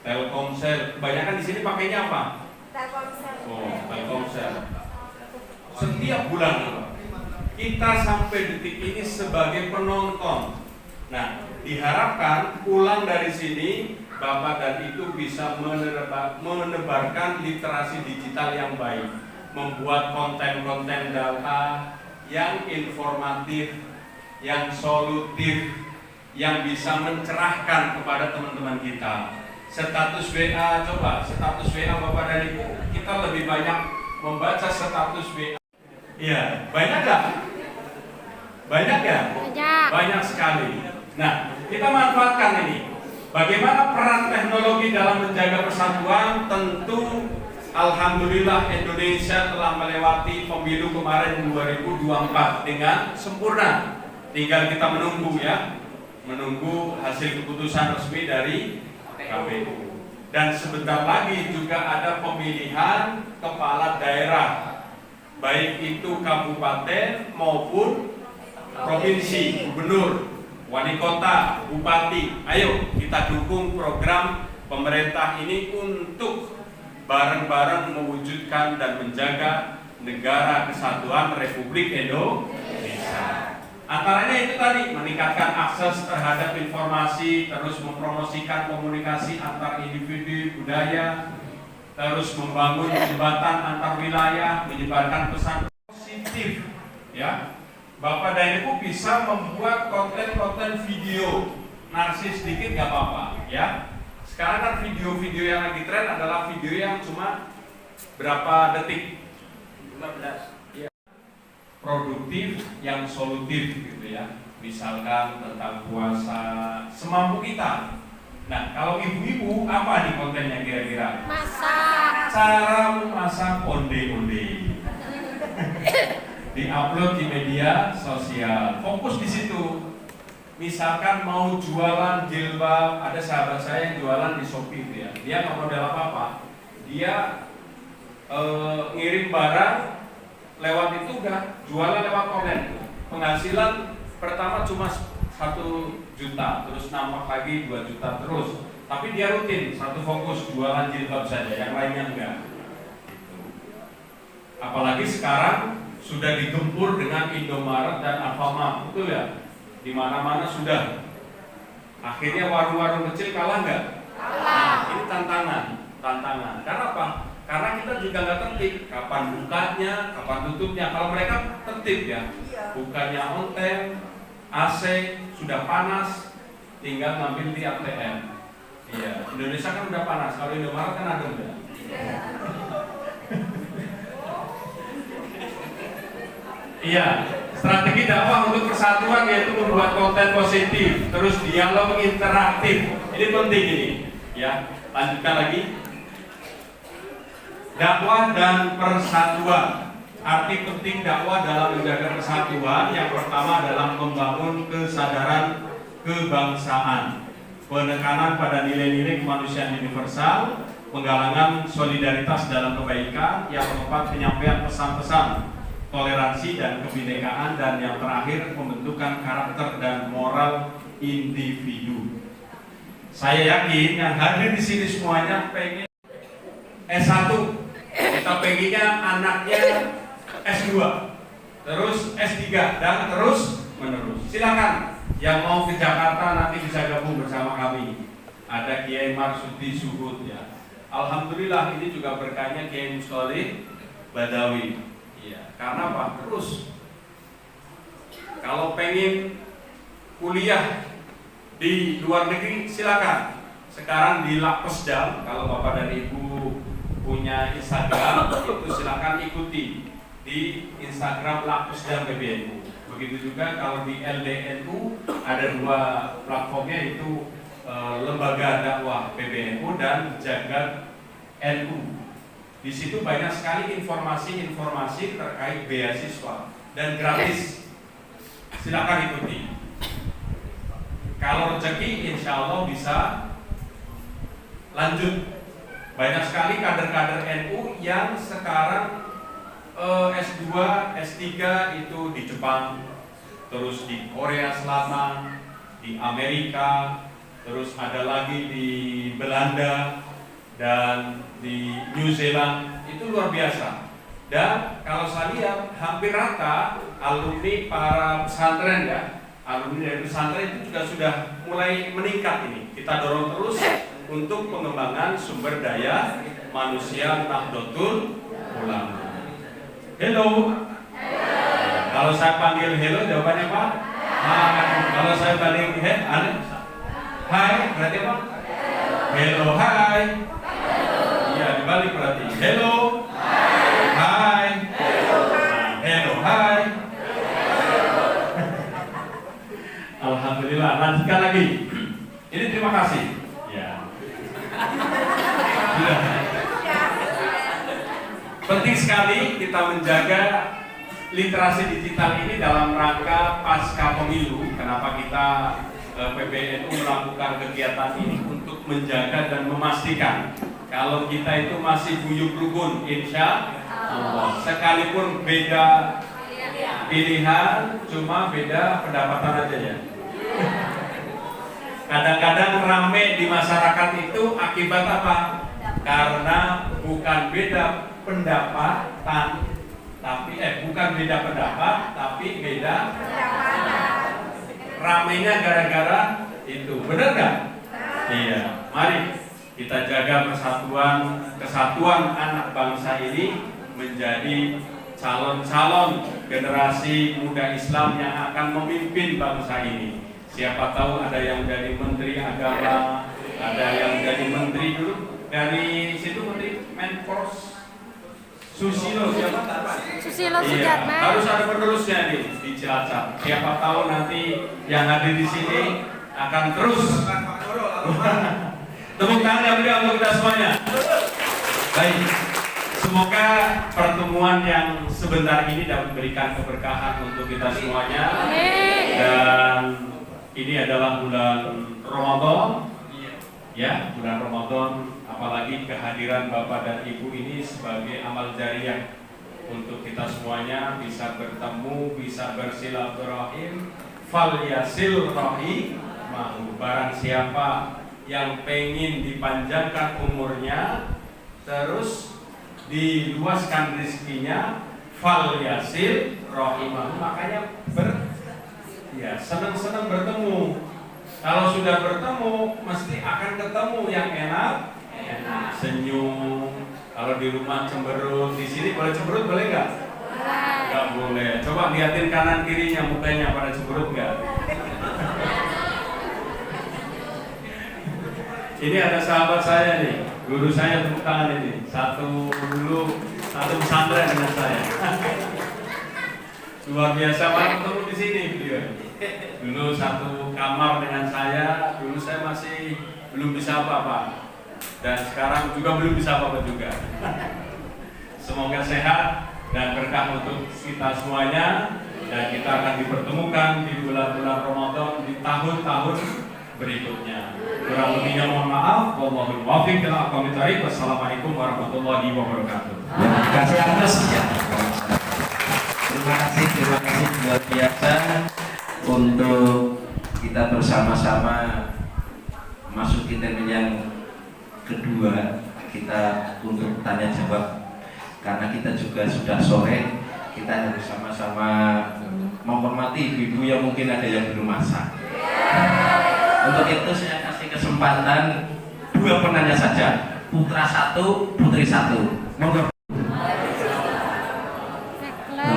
Telkomsel. Kebanyakan di sini pakainya apa? Telkomsel. Oh, Telkomsel. Setiap bulan kita sampai detik ini sebagai penonton. Nah, diharapkan pulang dari sini Bapak dan Ibu bisa menebarkan literasi digital yang baik, membuat konten-konten data yang informatif, yang solutif, yang bisa mencerahkan kepada teman-teman kita. Status WA, coba status WA Bapak dan Ibu, kita lebih banyak membaca status WA. Iya, banyak nggak? Banyak ya? Banyak sekali. Nah, kita manfaatkan ini. Bagaimana peran teknologi dalam menjaga persatuan? Tentu alhamdulillah Indonesia telah melewati pemilu kemarin 2024 dengan sempurna. Tinggal kita menunggu ya, menunggu hasil keputusan resmi dari KPU. Dan sebentar lagi juga ada pemilihan kepala daerah, baik itu kabupaten maupun provinsi, gubernur, wali kota, bupati. Ayo kita dukung program pemerintah ini untuk bareng-bareng mewujudkan dan menjaga negara kesatuan Republik Indonesia. Antaranya itu tadi, meningkatkan akses terhadap informasi, terus mempromosikan komunikasi antar individu budaya, terus membangun jembatan antar wilayah, menyebarkan pesan positif ya. Bapak dan Ibu bisa membuat konten-konten video, narsis sedikit nggak apa-apa ya. Sekarang kan video-video yang lagi tren adalah video yang cuma berapa detik, 15 ya. Produktif yang solutif gitu ya. Misalkan tentang puasa, semampu kita. Nah, kalau ibu-ibu apa nih kontennya kira-kira? Masak. Cara memasak onde-onde. Di-upload di media sosial. Fokus di situ. Misalkan mau jualan jilbab, ada sahabat saya yang jualan di Shopee gitu ya. Dia nggak modal apa-apa. Dia ngirim barang lewat itu udah jualan lewat konten. Penghasilan pertama cuma 1 juta, terus nambah lagi 2 juta terus. tapi dia rutin satu fokus jualan jilbab saja, yang lainnya enggak. Apalagi sekarang sudah digempur dengan Indomaret dan Alfamart, betul ya? Di mana-mana sudah. Akhirnya warung-warung kecil kalah nggak? Kalah. Ini tantangan. Karena apa? Karena kita juga nggak tertib. Kapan bukanya, kapan tutupnya. Kalau mereka tertib ya, bukanya on time, AC sudah panas, tinggal ngambil di ATM. Iya, Indonesia kan udah panas. Kalau Indomaret kan adem ya. Iya, strategi dakwah untuk persatuan yaitu membuat konten positif, terus dialog interaktif. Ini penting ini, ya. Lanjutkan lagi. Dakwah dan persatuan. Arti penting dakwah dalam menjaga persatuan yang pertama adalah membangun kesadaran kebangsaan, penekanan pada nilai-nilai kemanusiaan universal, penggalangan solidaritas dalam kebaikan, yang keempat penyampaian pesan-pesan toleransi dan kebinekaan, dan yang terakhir pembentukan karakter dan moral individu. Saya yakin yang hadir di sini semuanya pengen S1, kita pengennya anaknya S2, terus S3 dan terus menerus. Silakan yang mau ke Jakarta nanti bisa gabung bersama kami. Ada Kiai Marsudi Suhud ya. Alhamdulillah ini juga berkahnya Kiai Musholih Badawi. Iya, karena apa? Terus kalau pengen kuliah di luar negeri silakan. Sekarang di Lapesdam, kalau Bapak dan Ibu punya Instagram itu silakan ikuti di Instagram Lapesdam PBNU. Begitu juga kalau di LDNU ada dua platformnya, itu Lembaga Dakwah PBNU dan Jagat NU. Di situ banyak sekali informasi-informasi terkait beasiswa dan gratis. Silakan ikuti. Kalau rezeki, insya Allah bisa lanjut. Banyak sekali kader-kader NU yang sekarang S2, S3 itu di Jepang, terus di Korea Selatan, di Amerika, terus ada lagi di Belanda dan di New Zealand. Itu luar biasa. Dan kalau saya lihat hampir rata alumni para pesantren ya, alumni dari pesantren itu juga sudah mulai meningkat ini. Kita dorong terus untuk pengembangan sumber daya manusia Nahdlatul Ulama. Hello. Kalau saya panggil hello jawabannya apa? Hai. Kalau saya balik hai berarti apa? Hello, hai. Iya, dibalik berarti hello, hai, hello, hai. Alhamdulillah. Lanjutkan lagi. Ini terima kasih. Ya. Sudah. Penting sekali kita menjaga literasi digital ini dalam rangka pasca pemilu. Kenapa kita PBNU melakukan kegiatan ini? Untuk menjaga dan memastikan kalau kita itu masih guyup rukun, insya Allah. Sekalipun beda pilihan, cuma beda pendapatan aja ya. Kadang-kadang rame di masyarakat itu akibat apa? Karena bukan beda pendapatan, tapi bukan beda pendapat, tapi beda ramenya gara-gara itu. Benar nggak? Iya. Mari kita jaga persatuan, kesatuan anak bangsa ini menjadi calon-calon generasi muda Islam yang akan memimpin bangsa ini. Siapa tahu ada yang jadi menteri agama, ada yang jadi menteri dulu dari situ, menteri Menpors Susilo siapa? Susilo iya, Sujatman. harus ada penerusnya nih di Cilacap. Siapa tahu nanti yang hadir di sini akan terus. Tepuk tangan yang berikan untuk kita semuanya. Baik, semoga pertemuan yang sebentar ini dapat memberikan keberkahan untuk kita semuanya. Dan ini adalah bulan Ramadan, ya, bulan Ramadan. Apalagi kehadiran Bapak dan Ibu ini sebagai amal jariah untuk kita semuanya bisa bertemu, bisa bersilaturahim. Fal yasil rahimahu. Barang siapa yang pengen dipanjangkan umurnya, terus diluaskan rezekinya, fal yasil rahimahu, makanya senang-senang bertemu. Kalau sudah bertemu, mesti akan ketemu yang enak, senyum. Kalau di rumah cemberut, di sini boleh cemberut, boleh nggak? Nggak boleh. Coba liatin kanan kirinya, mukanya pada cemberut nggak? Ini ada sahabat saya nih, guru saya tepuk tangan ini. Satu pesantren dengan saya. Luar biasa banget ketemu di sini beliau. Dulu satu kamar dengan saya, dulu saya masih belum bisa apa-apa. Dan sekarang juga belum bisa apa-apa juga. Semoga sehat dan berkah untuk kita semuanya, dan kita akan dipertemukan di bulan-bulan Ramadan di tahun-tahun berikutnya. Kurang lebihnya mohon maaf. Wallahul muwaffiq ila aqwamit thoriq. Wassalamualaikum warahmatullahi wabarakatuh. Terima kasih atas ya. Terima kasih luar biasa untuk kita bersama-sama masuk ke termin yang kedua, kita untuk tanya jawab, karena kita juga sudah sore, kita harus sama-sama menghormati ibu-ibu yang mungkin ada yang belum masak. Untuk itu saya kasih kesempatan 2 penanya saja, putra 1, putri 1. Monggo.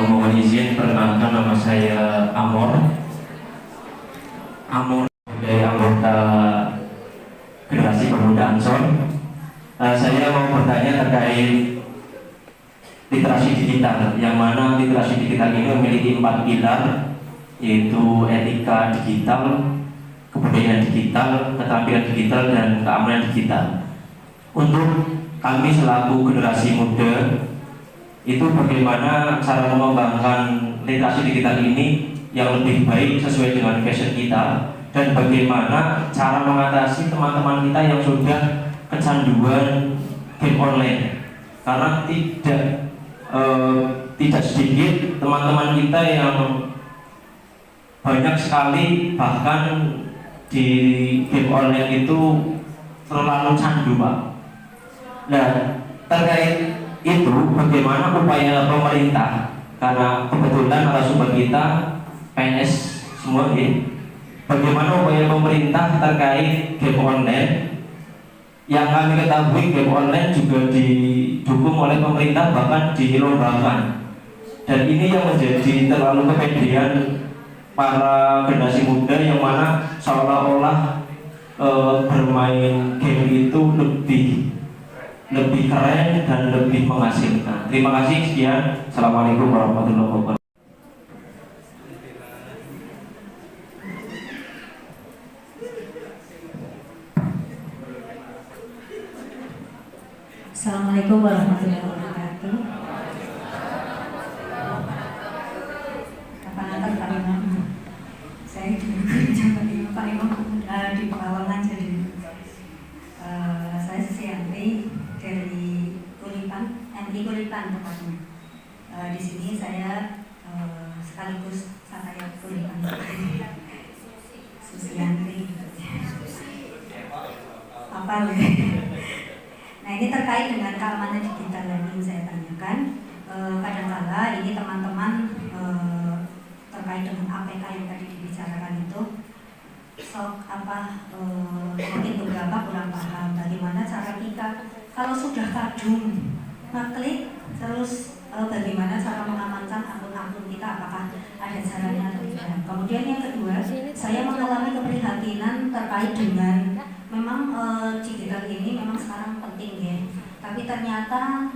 Mohon izin, perkenalkan nama saya Amor sebagai anggota Generasi Pemuda Ansor. Saya mau bertanya terkait literasi digital, yang mana literasi digital ini memiliki 4 pilar, yaitu etika digital, kebudayaan digital, keterampilan digital, dan keamanan digital. Untuk kami selaku generasi muda, itu bagaimana cara mengembangkan literasi digital ini yang lebih baik sesuai dengan passion kita, dan bagaimana cara mengatasi teman-teman kita yang sudah kecanduan game online, karena tidak sedikit teman-teman kita yang banyak sekali bahkan di game online itu terlalu candu, Pak. Nah, terkait itu bagaimana upaya pemerintah, karena kebetulan narasumber kita PNS semua ini, bagaimana upaya pemerintah terkait game online? Yang kami ketahui game online juga didukung oleh pemerintah, bahkan dilombakan, dan ini yang menjadi terlalu kepedean para generasi muda, yang mana seolah-olah bermain game itu lebih keren dan lebih menghasilkan. Terima kasih, sekian. Assalamualaikum warahmatullahi wabarakatuh. Assalamualaikum warahmatullahi wabarakatuh. Kapan-kapan Pak Imam, saya di Pak Imam di Pekalongan, jadi saya Susianti dari Kulipan, MI Kulipan tepatnya. Di sini saya sekaligus saya Kulipan, Susianti. Apa nih? Nah, ini terkait dengan keamanan digital yang ingin saya tanyakan. Kadang-kala ini teman-teman terkait dengan APK yang tadi dibicarakan itu, mungkin beberapa kurang paham bagaimana cara kita kalau sudah kadung ngeklik, terus bagaimana cara mengamankan akun-akun kita, apakah ada caranya atau tidak. Kemudian yang kedua, saya mengalami keprihatinan terkait dengan memang digital ini memang sekarang penting ya, tapi ternyata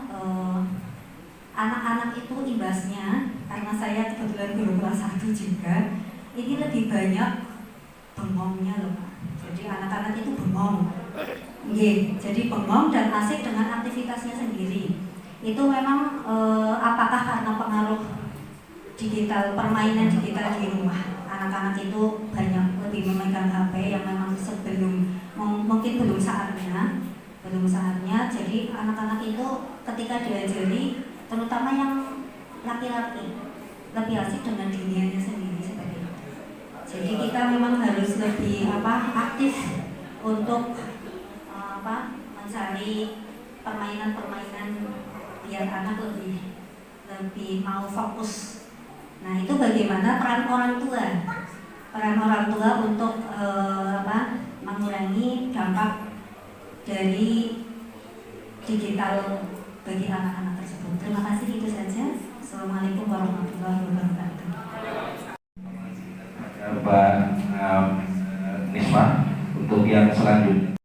anak-anak itu imbasnya, karena saya kebetulan guru kelas 1 juga, ini lebih banyak bengongnya loh Pak. Jadi anak-anak itu bengong, jadi bengong dan asik dengan aktivitasnya sendiri. Itu memang apakah karena pengaruh digital, permainan digital di rumah, anak-anak itu banyak lebih memegang HP yang memang mungkin belum saatnya. Jadi anak-anak itu ketika diajari, terutama yang laki-laki, lebih asik dengan dunianya sendiri seperti itu. Jadi kita memang harus lebih aktif untuk mencari permainan-permainan biar anak lebih mau fokus. Nah, itu bagaimana peran orang tua untuk mengurangi dampak dari digital bagi anak-anak tersebut. Terima kasih, itu saja. Assalamualaikum warahmatullahi wabarakatuh. Mbak Nisma untuk yang selanjutnya.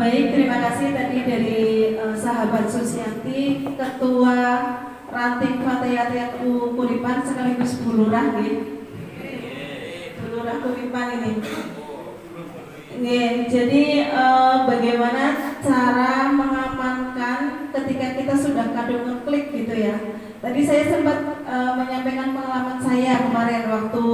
Baik, terima kasih tadi dari sahabat Susianti, Ketua Ranting Fatayat NU Kuripan sekaligus Bu Lurah, Bu Lurah Kuripan ini. Jadi bagaimana cara mengamankan ketika kita sudah kadung ngeklik gitu ya. Tadi saya sempat menyampaikan pengalaman saya kemarin waktu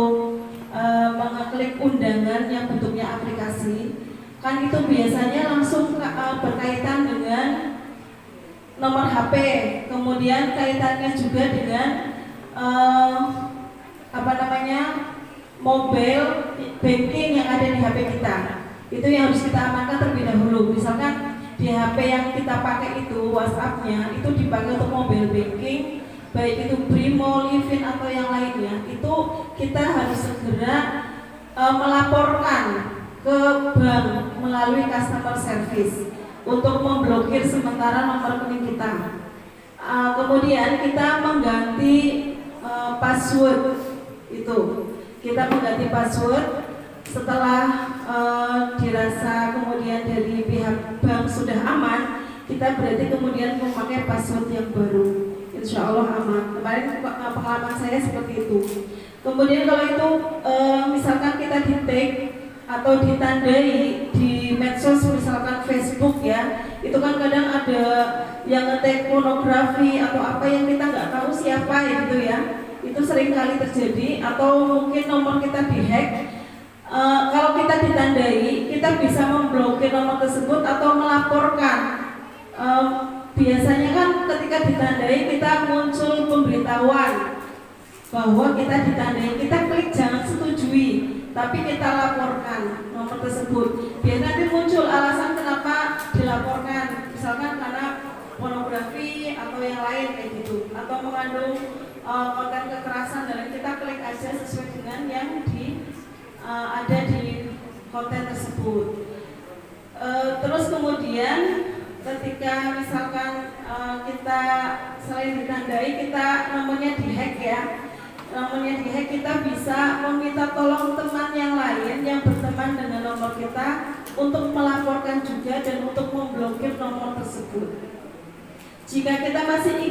mengeklik undangan yang bentuknya aplikasi. Kan itu biasanya langsung berkaitan dengan nomor HP, kemudian kaitannya juga dengan mobile banking yang ada di HP kita. Itu yang harus kita amankan terlebih dahulu. Misalkan di HP yang kita pakai itu WhatsApp-nya itu dipakai untuk mobile banking, baik itu Brimo, Livin atau yang lainnya, itu kita harus segera melaporkan ke bank melalui customer service untuk memblokir sementara nomor rekening kita. Kemudian kita mengganti password itu. Kita mengganti password setelah dirasa kemudian dari pihak bank sudah aman, kita berarti kemudian memakai password yang baru. Insya Allah aman. Kemarin pengalaman saya seperti itu. Kemudian kalau itu misalkan kita di-tag atau ditandai di medsos, misalkan Facebook ya, itu kan kadang ada yang nge-tag pornografi atau apa yang kita nggak tahu siapa ya gitu ya. Itu sering kali terjadi, atau mungkin nomor kita dihack. Kalau kita ditandai, kita bisa memblokir nomor tersebut atau melaporkan. Biasanya kan ketika ditandai kita muncul pemberitahuan bahwa kita ditandai, kita klik jangan setujui, tapi kita laporkan nomor tersebut. Biar nanti muncul alasan kenapa dilaporkan, misalkan karena pornografi atau yang lain kayak gitu, atau mengandung konten kekerasan, dan kita klik aja sesuai dengan yang ada di konten tersebut. Terus kemudian ketika misalkan kita selain ditandai, kita namanya dihack ya. Namanya dihack, kita bisa meminta tolong teman yang lain yang berteman dengan nomor kita untuk melaporkan juga dan untuk memblokir nomor tersebut. Jika kita masih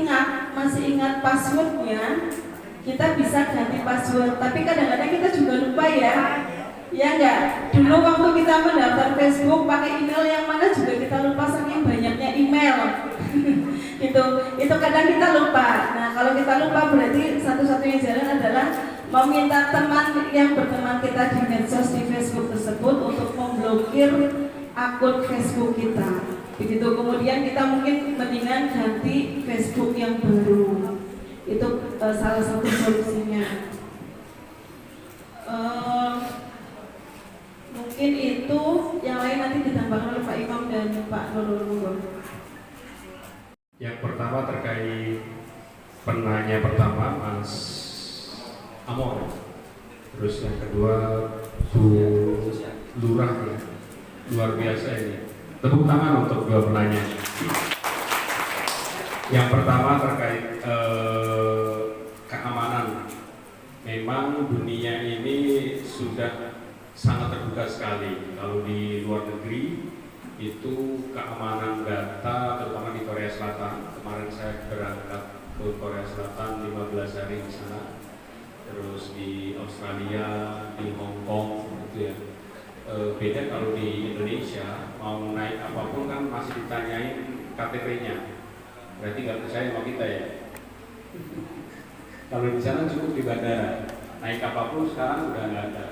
ingat passwordnya, kita bisa ganti password. Tapi kadang-kadang kita juga lupa ya. Ya enggak? Dulu waktu kita mendaftar Facebook pakai email yang mana juga kita lupa saking banyaknya email. Gitu. Itu kadang kita lupa. Nah, kalau kita lupa berarti satu-satunya jalan adalah meminta teman yang berteman kita di medsos di Facebook tersebut untuk memblokir akun Facebook kita. Begitu, kemudian kita mungkin mendingan ganti Facebook yang baru. Itu salah satu solusinya. Mungkin itu, yang lain nanti ditambahkan oleh Pak Imam dan Pak Nurul. Yang pertama terkait penanya pertama Mas Amor, terus yang kedua Bu Lurah ya. Luar biasa ini. Tepuk tangan untuk dua penanya. Yang pertama terkait keamanan. Memang dunia ini sudah sangat terbuka sekali. Kalau di luar negeri itu keamanan data, terutama di Korea Selatan. Kemarin saya berangkat ke Korea Selatan 15 hari di sana. Terus di Australia, di Hong Kong gitu ya. Beda kalau di Indonesia, mau naik apapun kan masih ditanyain KTP-nya. Berarti nggak percaya sama kita ya. Kalau di sana cukup di bandara, naik apapun sekarang udah nggak ada.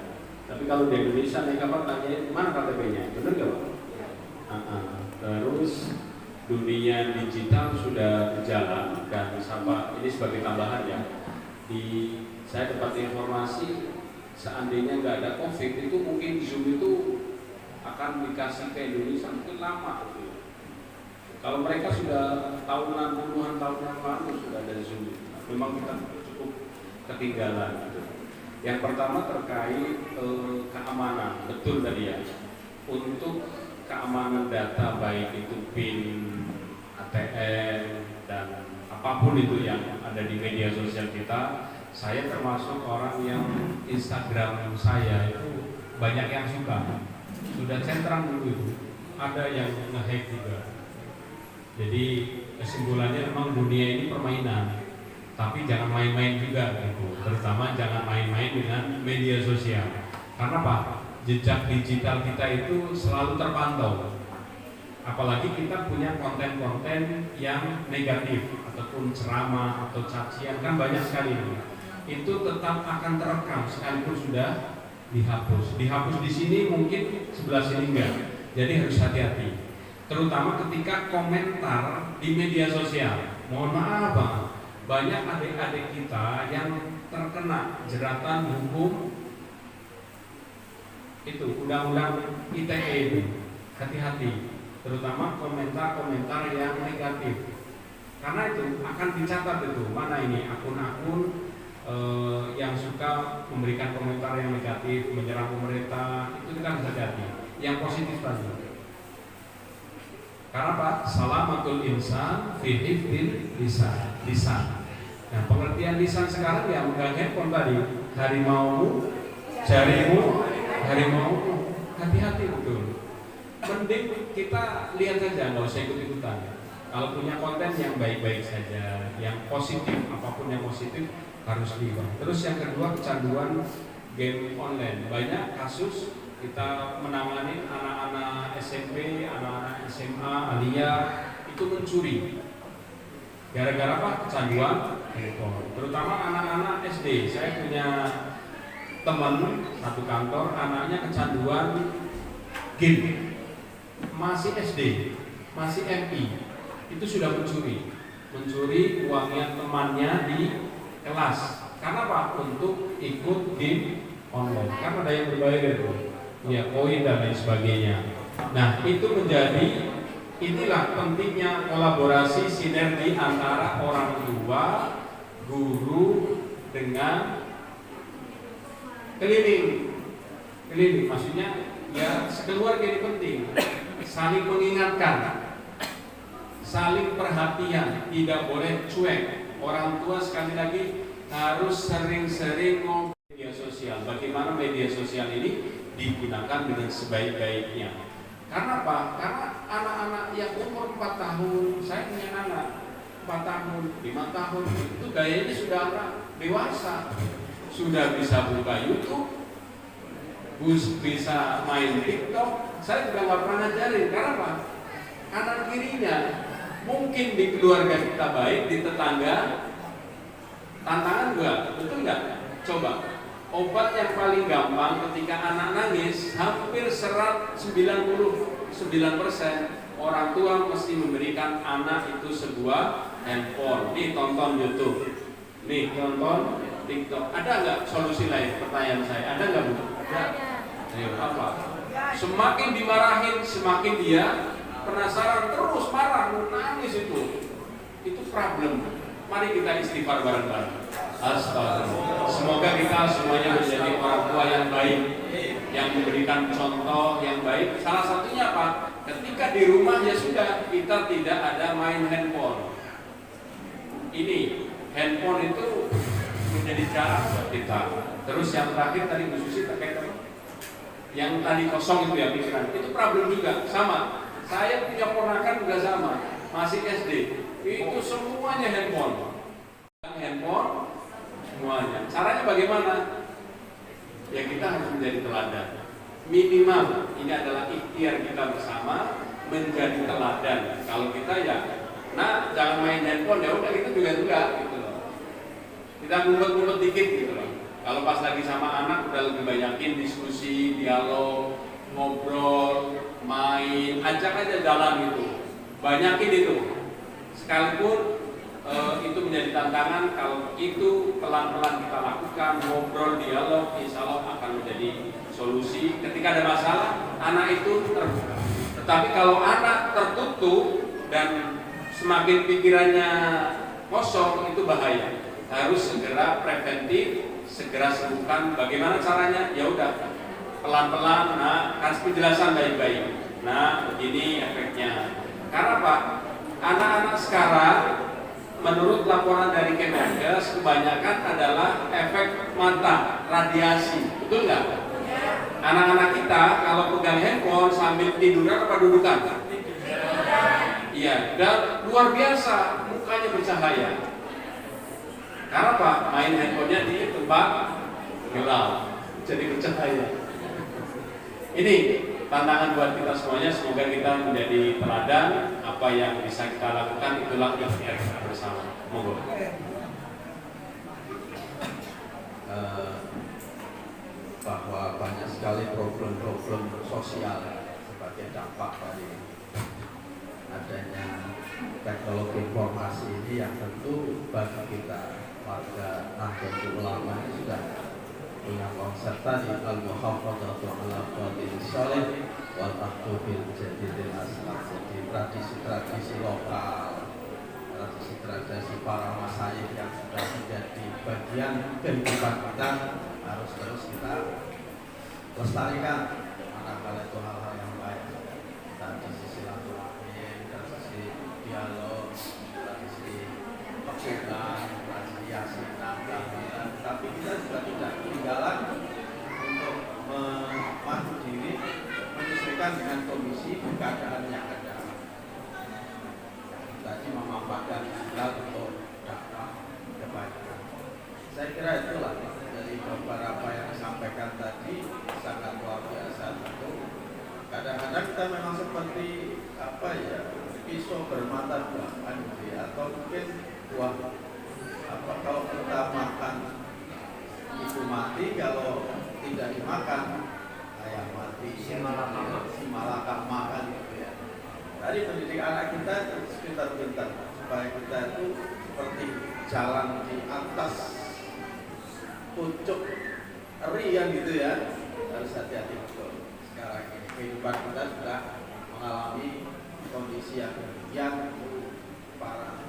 Tapi kalau di Indonesia naik apa tanyain mana KTP-nya, bener nggak Pak? Terus dunia digital sudah berjalan, dan ini sebagai tambahan ya, saya dapat informasi seandainya nggak ada COVID itu mungkin Zoom itu akan dikasih ke Indonesia mungkin lama gitu. Kalau mereka sudah puluhan tahun yang lalu sudah ada Zoom, memang kita cukup ketinggalan gitu. Yang pertama terkait keamanan, betul tadi ya, untuk keamanan data baik itu PIN, ATM, dan apapun itu yang ada di media sosial kita. Saya termasuk orang yang Instagram saya itu banyak yang sudah centang dulu, ada yang nge-hack juga. Jadi kesimpulannya memang dunia ini permainan, tapi jangan main-main juga gitu. Terutama jangan main-main dengan media sosial. Karena apa? Jejak digital kita itu selalu terpantau. Apalagi kita punya konten-konten yang negatif ataupun ceramah atau cacian, kan banyak sekali ini. Itu tetap akan terekam sekalipun sudah dihapus. Dihapus di sini mungkin sebelah sini enggak. Jadi harus hati-hati. Terutama ketika komentar di media sosial. Mohon maaf Bang, banyak adik-adik kita yang terkena jeratan hukum itu undang-undang ITE itu. Hati-hati, terutama komentar-komentar yang negatif. Karena itu akan dicatat itu mana ini akun-akun yang suka memberikan komentar yang negatif, menyerang pemerintah, itu kita harus hati-hati. Yang positif tadi. Karena apa? Salamatul insan fi hifdil lisan. Nah, pengertian lisan sekarang ya megang handphone tadi, harimau, jarimu, harimau, hati-hati betul. Mending kita lihat saja, nggak usah ikut-ikutan. Kalau punya konten yang baik-baik saja, yang positif, apapun yang positif harus dibuat. Terus yang kedua, kecanduan game online. Banyak kasus kita menangani anak-anak SMP, anak-anak SMA, alia itu mencuri. Gara-gara apa? Kecanduan handphone. Terutama anak-anak SD. Saya punya teman satu kantor, anaknya kecanduan game. Masih SD, masih MI. Itu sudah mencuri uangnya temannya di kelas. Karena apa? Untuk ikut game online. Karena ada yang berbayar itu, ya koin dan lain sebagainya. Nah, itu inilah pentingnya kolaborasi sinergi antara orang tua, guru dengan keliling. Maksudnya ya sekeluarga ini penting. Saling mengingatkan, saling perhatian, tidak boleh cuek. Orang tua sekali lagi harus sering-sering ngobrol media sosial. Bagaimana media sosial ini digunakan dengan sebaik-baiknya. Karena apa? Karena anak-anak yang umur 4 tahun, saya punya anak 4 tahun, 5 tahun, itu gayanya sudah anak dewasa, sudah bisa buka YouTube, bisa main TikTok. Saya juga nggak pernah ngajarin. Karena apa? Kanan kirinya mungkin di keluarga kita baik, di tetangga tantangan enggak, betul nggak? Coba obat yang paling gampang ketika anak nangis, hampir 99% orang tua mesti memberikan anak itu sebuah handphone. Nih tonton YouTube, nih tonton TikTok. Ada nggak solusi lain? Pertanyaan saya, ada nggak Bu? Ada. Ayo, apa? Semakin dimarahin, semakin dia penasaran, terus marah, nangis itu problem. Mari kita istighfar bareng-bareng. Astagfirullah. Semoga kita semuanya menjadi orang tua yang baik, yang memberikan contoh yang baik. Salah satunya apa? Ketika di rumah ya sudah, kita tidak ada main handphone. Ini handphone itu menjadi jarak buat kita. Terus yang terakhir tadi Bu Susi terkait apa? Yang tadi kosong itu ya pikiran, itu problem juga, sama. Saya punya ponakan juga sama, masih SD. Itu semuanya handphone semuanya. Caranya bagaimana? Ya kita harus menjadi teladan. Minimal ini adalah ikhtiar kita bersama menjadi teladan. Kalau kita ya, nah jangan main handphone, ya udah kita juga gitu loh. Kita ngumpet-ngumpet dikit gitu loh. Kalau pas lagi sama anak udah lebih banyakin diskusi, dialog, ngobrol, main, ajak aja jalan gitu. banyakin itu. Sekalipun itu menjadi tantangan, kalau itu pelan-pelan kita lakukan, ngobrol, dialog, insya Allah akan menjadi solusi. Ketika ada masalah, anak itu terbuka. Tetapi kalau anak tertutup dan semakin pikirannya kosong, itu bahaya. Harus segera preventif, segera sembuhkan. Bagaimana caranya? Ya udah, pelan-pelan, kasih penjelasan baik-baik. Nah, begini efeknya. Karena Pak, anak-anak sekarang menurut laporan dari Kemenkes kebanyakan adalah efek mata, radiasi, betul nggak? Anak-anak kita kalau pegang handphone sambil tiduran apa dudukan? Iya, dan luar biasa mukanya bercahaya. Karena Pak, main handphonenya di tempat gelap, jadi bercahaya. Ini tantangan buat kita semuanya. Semoga kita menjadi teladan. Apa yang bisa kita lakukan, itulah ikhtiar kita bersama. Monggo. Bahwa banyak sekali problem-problem sosial sebagai dampak dari adanya teknologi informasi ini, yang tentu bagi kita warga Nahdlatul Ulama ini sudah punya konsep tadi, al-muhafadzatu ala qadil sholih wal akhdhu bil jadidil aslah. Jadi tradisi-tradisi lokal, tradisi-tradisi para masyayikh yang sudah menjadi bagian kehidupan kita harus terus kita lestarikan. Manakala itu hal-hal yang baik, tradisi silaturahmi, tradisi dialog, tradisi pekerjaan, tradisi yasinan, tapi kita juga tidak ketinggalan untuk memaju diri, menyesuaikan dengan kondisi keadaan yang ada. Tadi memanfaatkan Islam untuk dakwah kebaikan. Saya kira itulah dari beberapa yang disampaikan tadi, sangat luar biasa. Tentu kadang-kadang kita memang seperti apa ya, pisau bermata dua, atau mungkin buah apa, kalau kita makan ibu mati, kalau tidak dimakan ayam mati, si malakah makan gitu ya. Tadi pendidik anak kita pintar-pintar supaya kita itu seperti jalan di atas pucuk riang gitu ya, harus hati-hati betul. Sekarang ini kehidupan kita sudah mengalami kondisi yang demikian. Para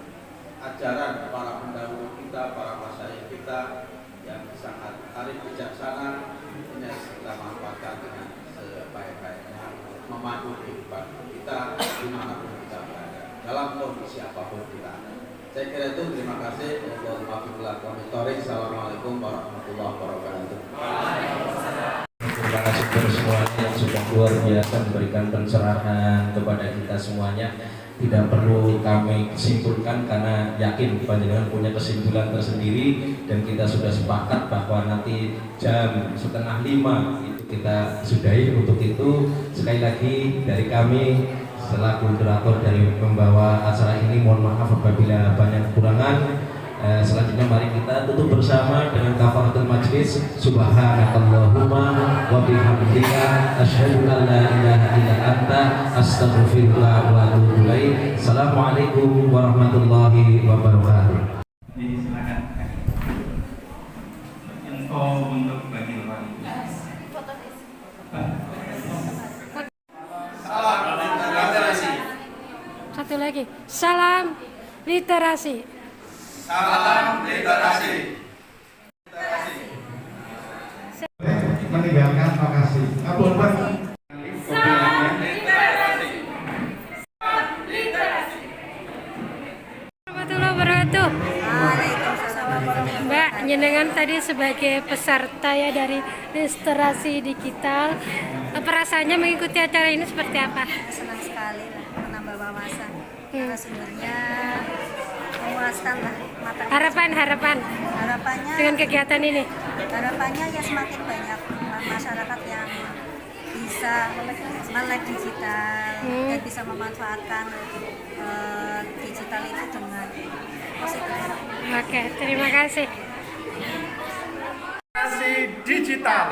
ajaran para pendahulu kita, para masyayikh kita yang sangat arif bijaksana, ini harus kita manfaatkan dengan sebaik-baiknya, memandu kehidupan kita dimanapun kita berada, dalam kondisi apapun kita ada. Saya kira itu. Terima kasih. Assalamualaikum warahmatullahi wabarakatuh. Terima kasih kepada semuanya yang sudah luar biasa memberikan pencerahan kepada kita semuanya. Tidak perlu kami simpulkan karena yakin panjenengan punya kesimpulan tersendiri, dan kita sudah sepakat bahwa nanti jam 4:30 itu kita sudahi. Untuk itu sekali lagi dari kami selaku moderator dari membawa acara ini, mohon maaf apabila banyak kekurangan. Selanjutnya mari kita tutup bersama dengan kafaratul majlis. Subhanakallahumma wa bihamdika asyhadu an la ilaha illa anta astaghfiruka wa atubu ilaik. Assalamualaikum warahmatullahi wabarakatuh. Silakan. Info untuk bagi orang. Salam literasi. Satu lagi, salam literasi. Salam literasi. Meninggalkan makasih. Salam literasi. Warahmatullahi wabarakatuh. Mbak, jenengan tadi sebagai peserta ya dari literasi digital, perasaannya mengikuti acara ini seperti apa? Senang sekali lah, menambah wawasan. Karena sebenarnya memuaskan lah mata. Harapannya dengan kegiatan ini. Harapannya ya semakin banyak masyarakat yang bisa melek digital dan bisa memanfaatkan digital itu dengan positif. Oke, terima kasih. Digital.